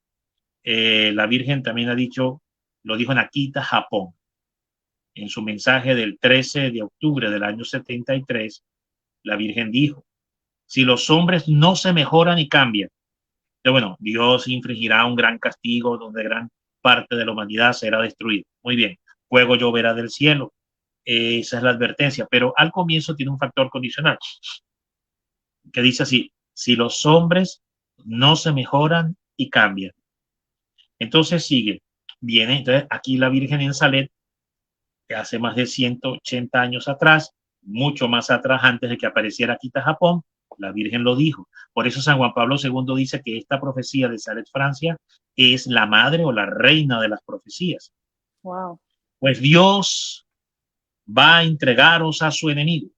La Virgen también ha dicho, lo dijo en Akita, Japón, en su mensaje del 13 de octubre del año 73, la Virgen dijo, si los hombres no se mejoran y cambian, bueno, Dios infligirá un gran castigo donde gran parte de la humanidad será destruida. Muy bien, fuego lloverá del cielo. Esa es la advertencia, pero al comienzo tiene un factor condicional que dice así, si los hombres no se mejoran y cambian. Entonces sigue, viene, entonces aquí la Virgen en Salet, que hace más de 180 años atrás, mucho más atrás, antes de que apareciera Akita Japón, la Virgen lo dijo. Por eso San Juan Pablo II dice que esta profecía de Salet, Francia, es la madre o la reina de las profecías. Wow. Pues Dios va a entregaros a su enemigo,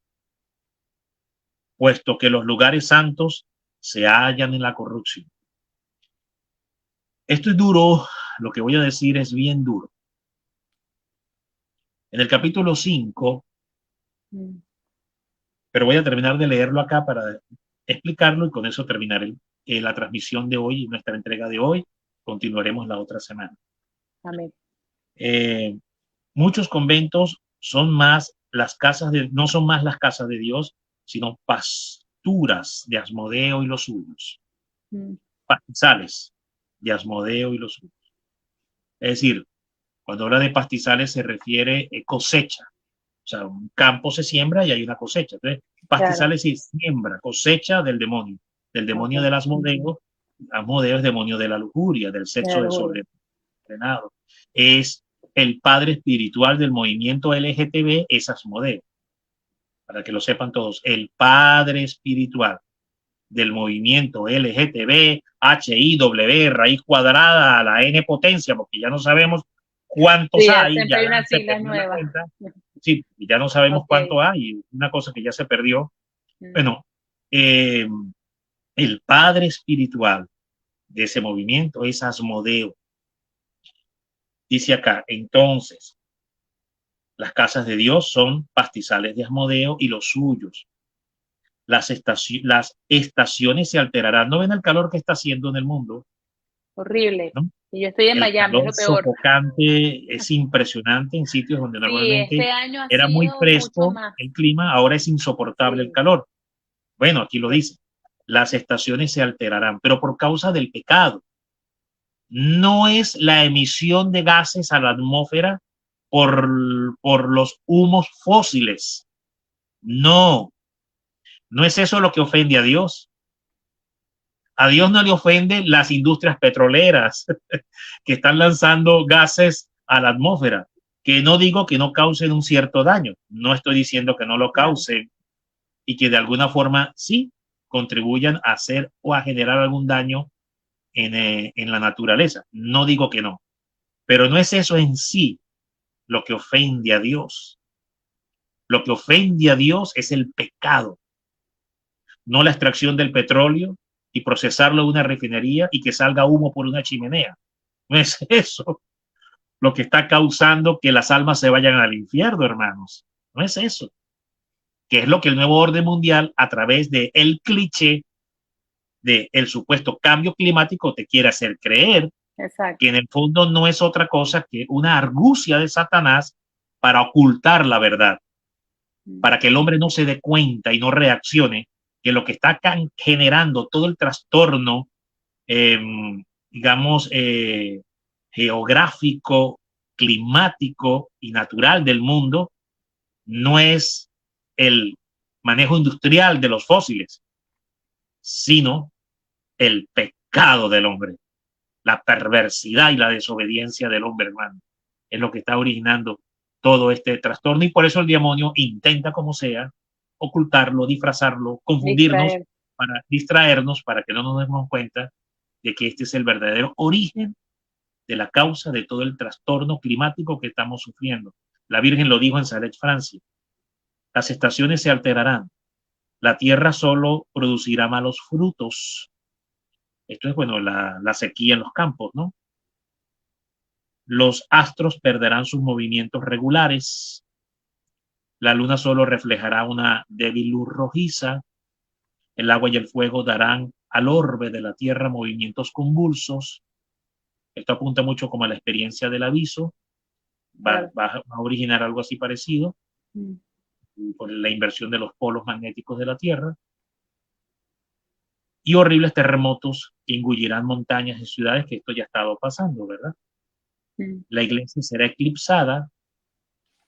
puesto que los lugares santos se hallan en la corrupción. Esto es duro, lo que voy a decir es bien duro. En el capítulo 5, pero voy a terminar de leerlo acá para explicarlo y con eso terminar la transmisión de hoy y nuestra entrega de hoy. Continuaremos la otra semana. Amén. Muchos conventos son más las casas no son más las casas de Dios, sino pasturas de Asmodeo y los suyos. Pastizales de Asmodeo y los suyos. Es decir, cuando habla de pastizales se refiere a cosecha. O sea, un campo se siembra y hay una cosecha. Entonces, pastizales sí, siembra, cosecha del demonio del Asmodeo. Asmodeo es demonio de la lujuria, del sexo desordenado. Es el padre espiritual del movimiento LGTB, es Asmodeo. Para que lo sepan todos, el padre espiritual del movimiento LGTB, HIW, raíz cuadrada a la N potencia, porque ya no sabemos cuántos hay. Siempre hay una sigla nueva. Sí, ya no sabemos cuánto hay, una cosa que ya se perdió. Bueno, el padre espiritual de ese movimiento es Asmodeo. Dice acá, entonces, las casas de Dios son pastizales de Asmodeo y los suyos. Las estaciones se alterarán. ¿No ven el calor que está haciendo en el mundo? Horrible. ¿No? Y yo estoy en Miami, es lo peor. Sofocante, es impresionante en sitios donde normalmente este año era muy fresco el clima, ahora es insoportable el calor. Bueno, aquí lo dice, las estaciones se alterarán, pero por causa del pecado. No es la emisión de gases a la atmósfera por los humos fósiles. No es eso lo que ofende a Dios. A Dios no le ofenden las industrias petroleras que están lanzando gases a la atmósfera, que no digo que no causen un cierto daño, no estoy diciendo que no lo causen y que de alguna forma sí contribuyan a hacer o a generar algún daño en la naturaleza. No digo que no, pero no es eso en sí lo que ofende a Dios. Lo que ofende a Dios es el pecado, no la extracción del petróleo y procesarlo en una refinería y que salga humo por una chimenea. No es eso lo que está causando que las almas se vayan al infierno, hermanos. No es eso. Que es lo que el nuevo orden mundial, a través de el cliché de el supuesto cambio climático, te quiere hacer creer. Exacto. Que en el fondo no es otra cosa que una argucia de Satanás para ocultar la verdad, para que el hombre no se dé cuenta y no reaccione que lo que está generando todo el trastorno, digamos, geográfico, climático y natural del mundo no es el manejo industrial de los fósiles, sino el pecado del hombre, la perversidad y la desobediencia del hombre, hermano. Es lo que está originando todo este trastorno y por eso el demonio intenta, como sea, ocultarlo, disfrazarlo, confundirnos, para distraernos, para que no nos demos cuenta de que este es el verdadero origen de la causa de todo el trastorno climático que estamos sufriendo. La Virgen lo dijo en Salette, Francia. Las estaciones se alterarán. La tierra solo producirá malos frutos. Esto es, bueno, la sequía en los campos, ¿no? Los astros perderán sus movimientos regulares. La luna solo reflejará una débil luz rojiza. El agua y el fuego darán al orbe de la tierra movimientos convulsos. Esto apunta mucho como a la experiencia del aviso. Va a originar algo así parecido por la inversión de los polos magnéticos de la Tierra. Y horribles terremotos que engullirán montañas y ciudades, que esto ya ha estado pasando, ¿verdad? La iglesia será eclipsada,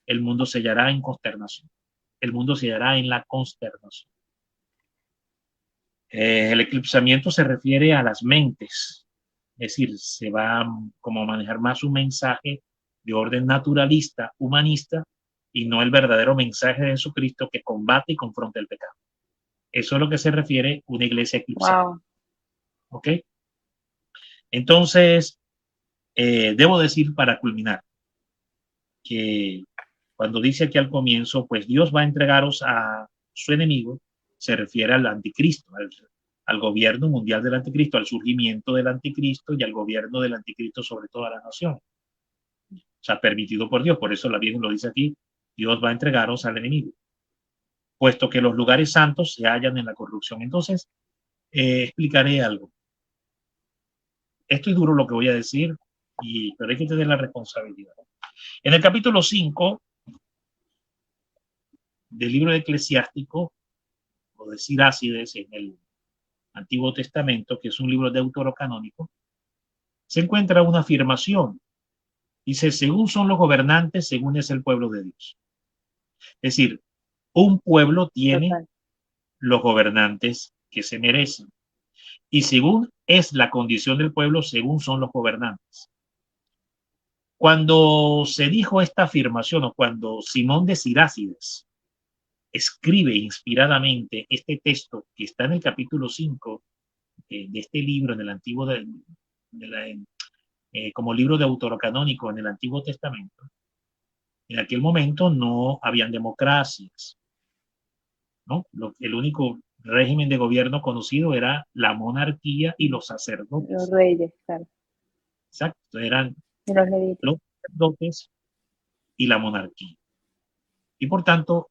el mundo se hallará en consternación. El mundo se hallará en la consternación. El eclipsamiento se refiere a las mentes, es decir, se va como a manejar más un mensaje de orden naturalista, humanista, y no el verdadero mensaje de Jesucristo que combate y confronta el pecado. Eso es lo que se refiere una iglesia eclipsada. Wow. ¿Ok? Entonces, debo decir para culminar que cuando dice aquí al comienzo, pues Dios va a entregaros a su enemigo, se refiere al anticristo, al gobierno mundial del anticristo, al surgimiento del anticristo y al gobierno del anticristo sobre toda la nación. O sea, permitido por Dios. Por eso la Virgen lo dice aquí, Dios va a entregaros al enemigo, puesto que los lugares santos se hallan en la corrupción. Entonces, explicaré algo. Esto es duro lo que voy a decir, pero hay que tener la responsabilidad. En el capítulo 5 del libro de Eclesiástico, o de Sirácides en el Antiguo Testamento, que es un libro deuterocanónico, se encuentra una afirmación. Dice, según son los gobernantes, según es el pueblo de Dios. Es decir, un pueblo tiene los gobernantes que se merecen. Y según es la condición del pueblo, según son los gobernantes. Cuando se dijo esta afirmación, o cuando Simón de Sirácides escribe inspiradamente este texto que está en el capítulo 5 de este libro, en el Antiguo como libro deuterocanónico en el Antiguo Testamento, en aquel momento no habían democracias, ¿no? El único régimen de gobierno conocido era la monarquía y los sacerdotes. Los reyes, claro. Exacto, eran los sacerdotes y la monarquía. Y por tanto,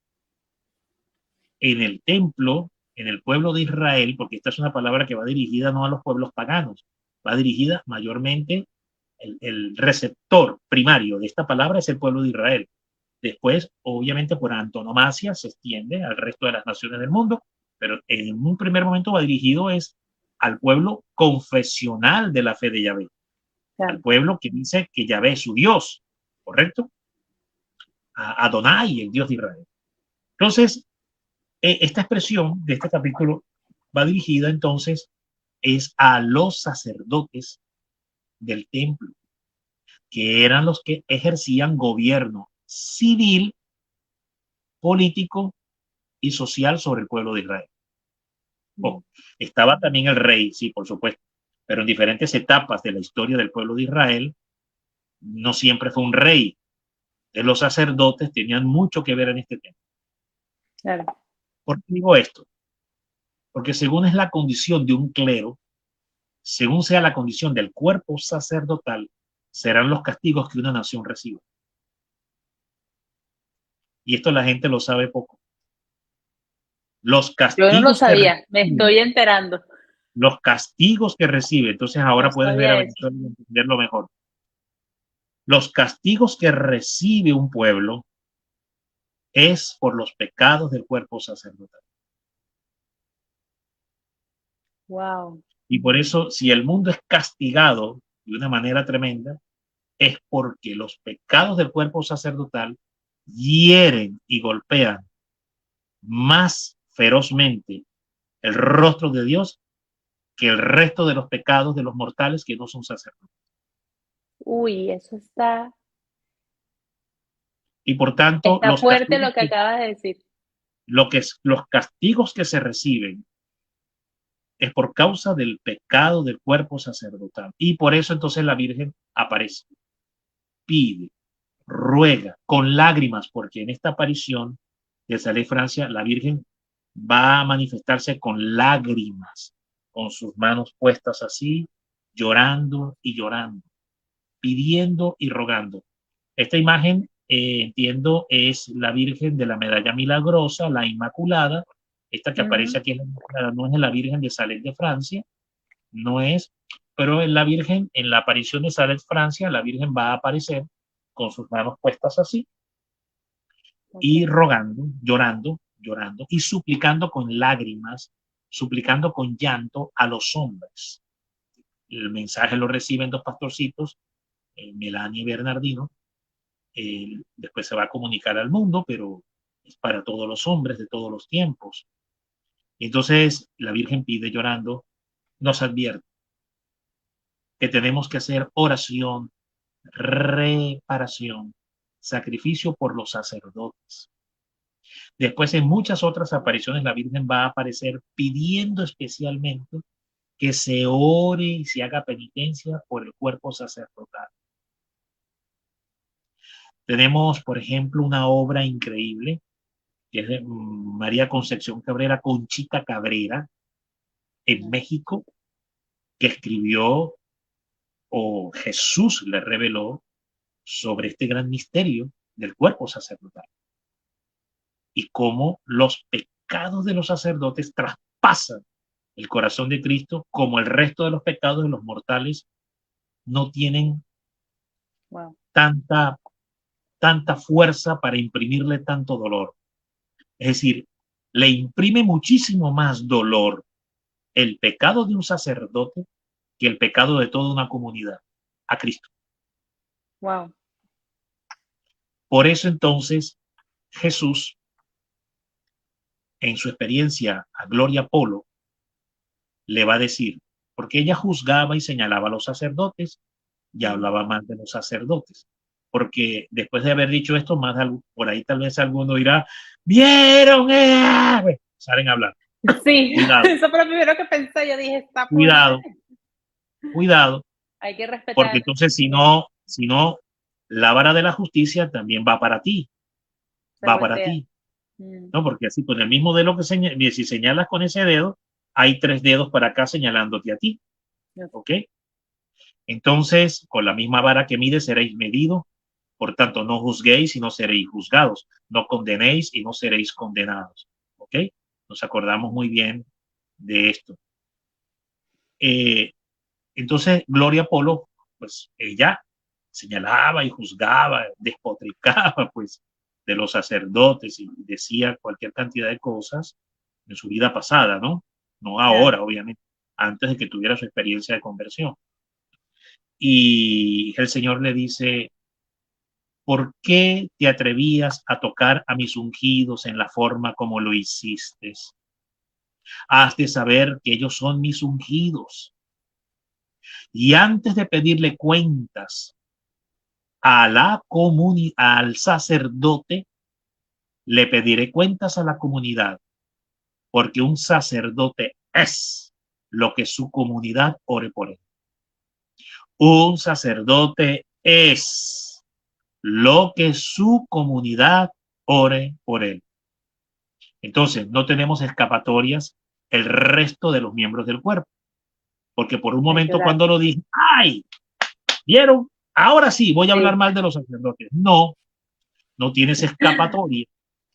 en el templo, en el pueblo de Israel, porque esta es una palabra que va dirigida no a los pueblos paganos, va dirigida mayormente, el receptor primario de esta palabra es el pueblo de Israel. Después, obviamente, por antonomasia se extiende al resto de las naciones del mundo, pero en un primer momento va dirigido al pueblo confesional de la fe de Yahvé, claro. Al pueblo que dice que Yahvé es su Dios, ¿correcto? A Adonai, el Dios de Israel. Entonces, esta expresión de este capítulo va dirigida entonces es a los sacerdotes del templo, que eran los que ejercían gobierno civil, político y social sobre el pueblo de Israel. Estaba también el rey, sí, por supuesto, pero en diferentes etapas de la historia del pueblo de Israel no siempre fue un rey. Los sacerdotes tenían mucho que ver en este tema. Claro. ¿Por qué digo esto? Porque según es la condición de un clero, según sea la condición del cuerpo sacerdotal, serán los castigos que una nación recibe. Y esto la gente lo sabe poco. Los castigos. Yo no lo sabía, me estoy enterando. Los castigos que recibe, entonces ahora puedes ver a la historia y entenderlo mejor. Los castigos que recibe un pueblo es por los pecados del cuerpo sacerdotal. Wow. Y por eso, si el mundo es castigado de una manera tremenda, es porque los pecados del cuerpo sacerdotal hieren y golpean más ferozmente el rostro de Dios que el resto de los pecados de los mortales que no son sacerdotes. Uy, eso está... Y por tanto... Está fuerte lo que acabas de decir. Los castigos que se reciben es por causa del pecado del cuerpo sacerdotal. Y por eso entonces la Virgen aparece, pide, ruega, con lágrimas, porque en esta aparición de Salé Francia, la Virgen va a manifestarse con lágrimas, con sus manos puestas así, llorando y llorando, pidiendo y rogando. Esta imagen, entiendo, es la Virgen de la Medalla Milagrosa, la Inmaculada. Esta que aparece aquí no es la Virgen de Salé de Francia, no es, pero en la Virgen, en la aparición de Salé de Francia, la Virgen va a aparecer con sus manos puestas así, y rogando, llorando, llorando, y suplicando con lágrimas, suplicando con llanto a los hombres. El mensaje lo reciben dos pastorcitos, Melania y Bernardino. Después se va a comunicar al mundo, pero es para todos los hombres de todos los tiempos. Entonces la Virgen pide llorando, nos advierte que tenemos que hacer oración, reparación, sacrificio por los sacerdotes. Después, en muchas otras apariciones, la Virgen va a aparecer pidiendo especialmente que se ore y se haga penitencia por el cuerpo sacerdotal. Tenemos, por ejemplo, una obra increíble, que es de María Concepción Cabrera, Conchita Cabrera, en México que escribió o Jesús le reveló sobre este gran misterio del cuerpo sacerdotal y cómo los pecados de los sacerdotes traspasan el corazón de Cristo, como el resto de los pecados de los mortales no tienen Wow. tanta fuerza para imprimirle tanto dolor. Es decir, le imprime muchísimo más dolor el pecado de un sacerdote que el pecado de toda una comunidad a Cristo. Wow. Por eso entonces Jesús, en su experiencia a Gloria Polo, le va a decir, porque ella juzgaba y señalaba a los sacerdotes y hablaba mal de los sacerdotes. Porque después de haber dicho esto, más por ahí tal vez alguno dirá, ¿vieron? Bueno, salen a hablar. Sí, Cuidado, eso fue lo primero que pensé. Yo dije, esta pobre. cuidado, cuidado, Hay que porque respetar. entonces si no, la vara de la justicia también va para ti, Se va para voltea. ti, ¿no? Porque así, con el mismo dedo que si señalas con ese dedo, hay 3 dedos para acá señalándote a ti, ¿ok? Entonces, con la misma vara que mide seréis medidos, por tanto, no juzguéis y no seréis juzgados, no condenéis y no seréis condenados, ¿ok? Nos acordamos muy bien de esto. Entonces, Gloria Polo, pues ella señalaba y juzgaba, despotricaba, pues, de los sacerdotes y decía cualquier cantidad de cosas en su vida pasada, ¿no? No Claro. ahora, obviamente, antes de que tuviera su experiencia de conversión. Y el Señor le dice, ¿por qué te atrevías a tocar a mis ungidos en la forma como lo hiciste? Has de saber que ellos son mis ungidos. Y antes de pedirle cuentas al sacerdote, le pediré cuentas a la comunidad, porque un sacerdote es lo que su comunidad ore por él. Un sacerdote es lo que su comunidad ore por él. Entonces, no tenemos escapatorias el resto de los miembros del cuerpo, porque por un Hay que momento orar. cuando lo dije, ¡ay! ¿Vieron? Ahora sí voy a hablar Sí, mal de los sacerdotes. No, no tienes escapatoria,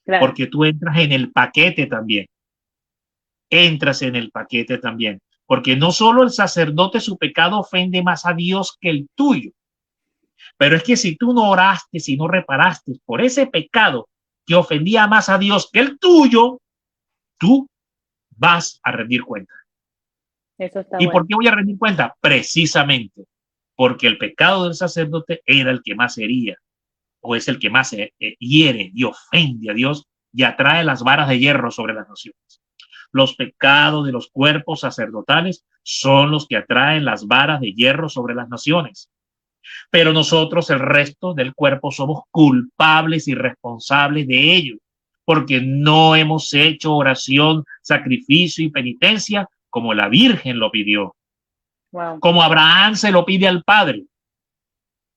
claro. porque tú entras en el paquete también. Entras en el paquete también. Porque no solo el sacerdote, su pecado ofende más a Dios que el tuyo, pero es que si tú no oraste, si no reparaste por ese pecado que ofendía más a Dios que el tuyo, tú vas a rendir cuenta. Eso está ¿Y por bueno. qué voy a rendir cuenta? Precisamente porque el pecado del sacerdote era el que más hería, o es el que más hiere y ofende a Dios y atrae las varas de hierro sobre las naciones. Los pecados de los cuerpos sacerdotales son los que atraen las varas de hierro sobre las naciones. Pero nosotros, el resto del cuerpo, somos culpables y responsables de ello, porque no hemos hecho oración, sacrificio y penitencia como la Virgen lo pidió, Wow. como Abraham se lo pide al Padre.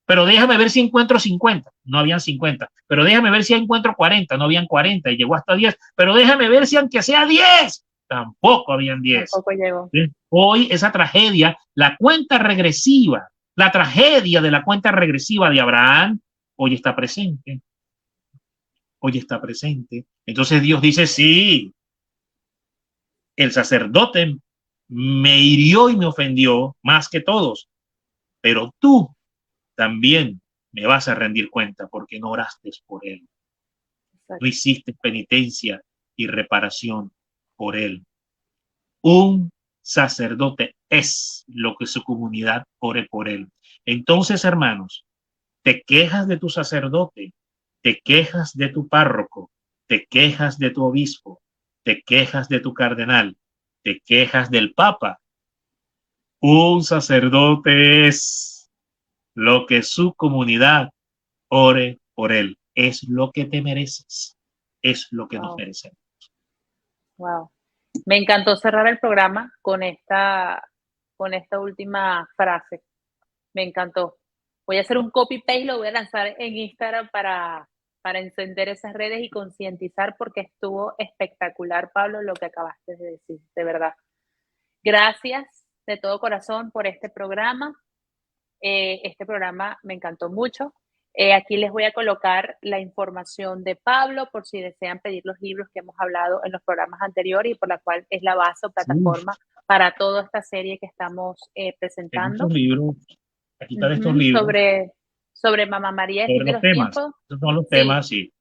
Pero déjame ver si encuentro 50, no habían 50, pero déjame ver si encuentro 40, no habían 40 y llegó hasta 10, pero déjame ver si aunque sea 10, tampoco habían 10. Tampoco llegó. Hoy esa tragedia, la cuenta regresiva, la tragedia de la cuenta regresiva de Abraham, hoy está presente, hoy está presente. Entonces Dios dice, sí, el sacerdote me hirió y me ofendió más que todos, pero tú también me vas a rendir cuenta porque no oraste por él, no Exacto. hiciste penitencia y reparación por él. Un sacerdote es lo que su comunidad ore por él. Entonces, hermanos, te quejas de tu sacerdote, te quejas de tu párroco, te quejas de tu obispo, te quejas de tu cardenal, te quejas del papa. Un sacerdote es lo que su comunidad ore por él. Es lo que te mereces. Es lo que nos Wow. merecemos. Wow. Me encantó cerrar el programa con esta última frase. Me encantó. Voy a hacer un copy-paste, lo voy a lanzar en Instagram para encender esas redes y concientizar porque estuvo espectacular, Pablo, lo que acabaste de decir, de verdad. Gracias de todo corazón por este programa. Este programa me encantó mucho. Aquí les voy a colocar la información de Pablo por si desean pedir los libros que hemos hablado en los programas anteriores y por la cual es la base o Sí, plataforma para toda esta serie que estamos hay presentando. muchos libros, aquí están estos libros Sobre Mamá María de Fin sobre de los los temas. Tiempos. Esos son los Sí, temas, sí.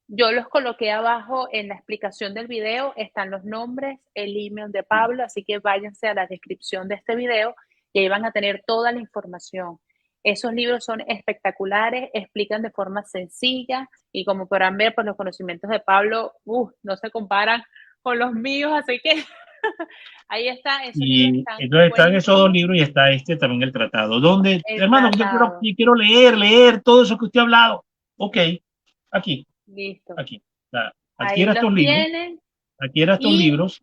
yo los coloqué abajo en la explicación del video, están los nombres, el email de Sí. Pablo, así que váyanse a la descripción de este video y ahí van a tener toda la información. Esos libros son espectaculares, explican de forma sencilla y como podrán ver, pues los conocimientos de Pablo no se comparan con los míos, así que ahí está, esos libros Y están entonces están esos dos buenísimos. libros y está este también el tratado. Donde, El hermano, tratado, yo quiero leer todo eso que usted ha hablado. Ok, aquí, listo. aquí. Está. Ahí Adquiera estos los libros, tienen adquiera estos y libros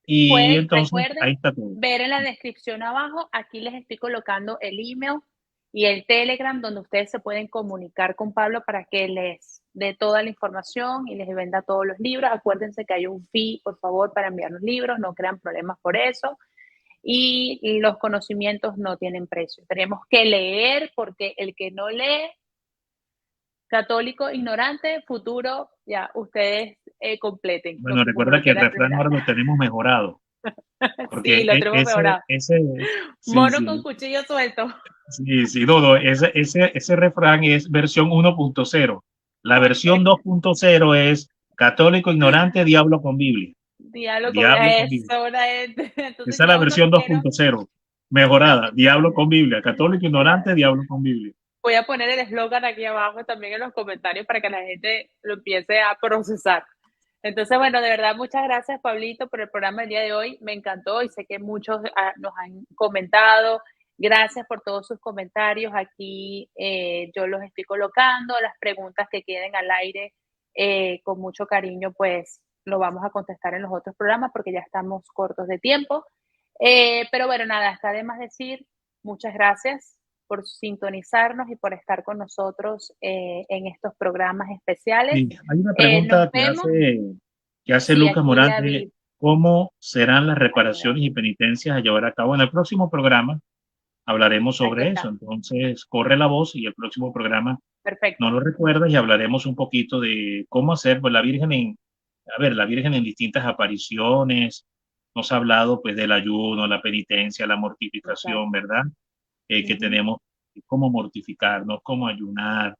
y pueden, entonces ahí recuerden, está todo. ver en la descripción abajo, aquí les estoy colocando el email y el Telegram donde ustedes se pueden comunicar con Pablo para que les dé toda la información y les venda todos los libros. Acuérdense que hay un fee, por favor, para enviar los libros, no crean problemas por eso. Y los conocimientos no tienen precio. Tenemos que leer porque el que no lee, católico ignorante, futuro, ya ustedes completen lo Bueno, que uno recuerda que el quiera refrán terminar. ahora lo tenemos mejorado, Sí, porque lo tenemos mejorado. sí, Mono con sí, cuchillo suelto. sí, sí, no, no, ese refrán es versión 1.0. La versión Ok. 2.0 es católico ignorante, diablo con Biblia. Diablo con Diablo con Biblia. eso, una gente. Entonces Esa es la yo no versión quiero. 2.0, mejorada. Diablo con Biblia. Católico ignorante, diablo con Biblia. Voy a poner el eslogan aquí abajo también en los comentarios para que la gente lo empiece a procesar. Entonces, bueno, de verdad, muchas gracias, Pablito, por el programa del día de hoy. Me encantó y sé que muchos nos han comentado. Gracias por todos sus comentarios. Aquí yo los estoy colocando. Las preguntas que queden al aire, con mucho cariño, pues lo vamos a contestar en los otros programas porque ya estamos cortos de tiempo. Pero bueno, nada, está de más decir muchas gracias por sintonizarnos y por estar con nosotros en estos programas especiales. Sí, hay una Nos pregunta vemos. que hace Sí, Lucas aquí Morán la de vi. cómo serán las Aquí la reparaciones vi. y penitencias a llevar a cabo. En el próximo programa hablaremos Aquí sobre eso. está. Entonces, corre la voz y el próximo programa no Perfecto. lo recuerdas y hablaremos un poquito de cómo hacer, pues la Virgen en distintas apariciones, nos ha hablado pues del ayuno, la penitencia, la mortificación, Exacto. ¿verdad? Que Ujú. tenemos, cómo mortificarnos, cómo ayunar,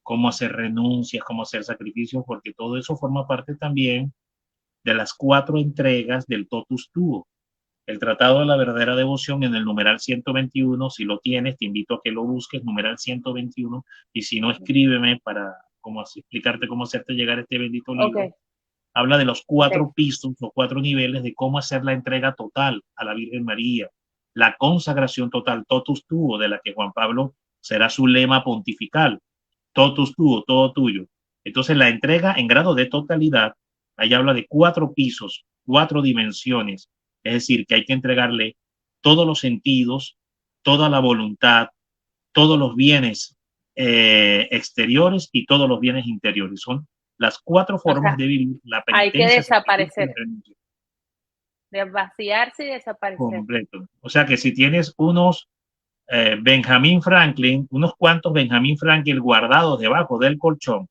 cómo hacer renuncias, cómo hacer sacrificios, porque todo eso forma parte también de las 4 entregas del Totus Tuo, el Tratado de la Verdadera Devoción en el numeral 121. Si lo tienes, te invito a que lo busques, numeral 121, y si no, escríbeme para explicarte cómo hacerte llegar este bendito Ok, libro. Habla de los ok. 4 pisos o 4 niveles de cómo hacer la entrega total a la Virgen María, la consagración total, totus tuo, de la que Juan Pablo será su lema pontifical, totus tuo, todo tuyo. Entonces la entrega en grado de totalidad, ahí habla de 4 pisos, 4 dimensiones, es decir, que hay que entregarle todos los sentidos, toda la voluntad, todos los bienes exteriores y todos los bienes interiores. Son las 4 formas O sea, de vivir la hay que penitencia, sacrificio y desaparecer, la renuncia de vaciarse y desaparecer. completo. O sea que si tienes unos Benjamin Franklin, unos cuantos Benjamin Franklin guardados debajo del colchón,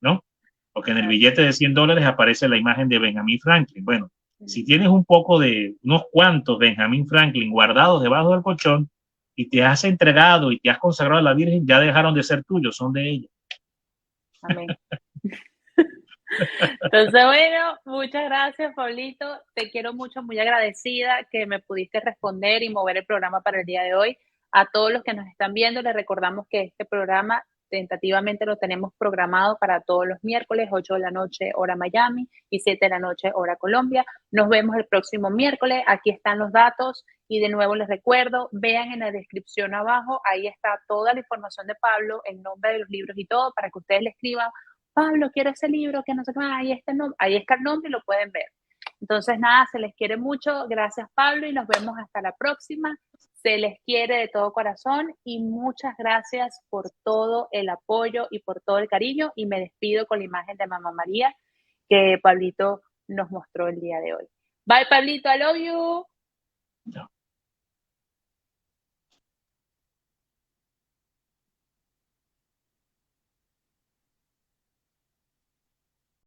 ¿no? Porque en el Exacto. billete de $100 aparece la imagen de Benjamin Franklin. Bueno, si Ujú. tienes unos cuantos Benjamin Franklin guardados debajo del colchón y te has entregado y te has consagrado a la Virgen, ya dejaron de ser tuyos, son de ella. Amén. Entonces, bueno, muchas gracias, Pablito. Te quiero mucho, muy agradecida que me pudiste responder y mover el programa para el día de hoy. A todos los que nos están viendo, les recordamos que este programa tentativamente lo tenemos programado para todos los miércoles, 8 de la noche, hora Miami, y 7 de la noche, hora Colombia. Nos vemos el próximo miércoles. Aquí están los datos. Y de nuevo les recuerdo, vean en la descripción abajo, ahí está toda la información de Pablo, el nombre de los libros y todo, para que ustedes le escriban: Pablo, quiero ese libro, que no sé qué más, ahí está el nombre y lo pueden ver. Entonces, nada, se les quiere mucho. Gracias, Pablo, y nos vemos hasta la próxima. Se les quiere de todo corazón y muchas gracias por todo el apoyo y por todo el cariño. Y me despido con la imagen de Mamá María que Pablito nos mostró el día de hoy. Bye, Pablito, I love you. Chao.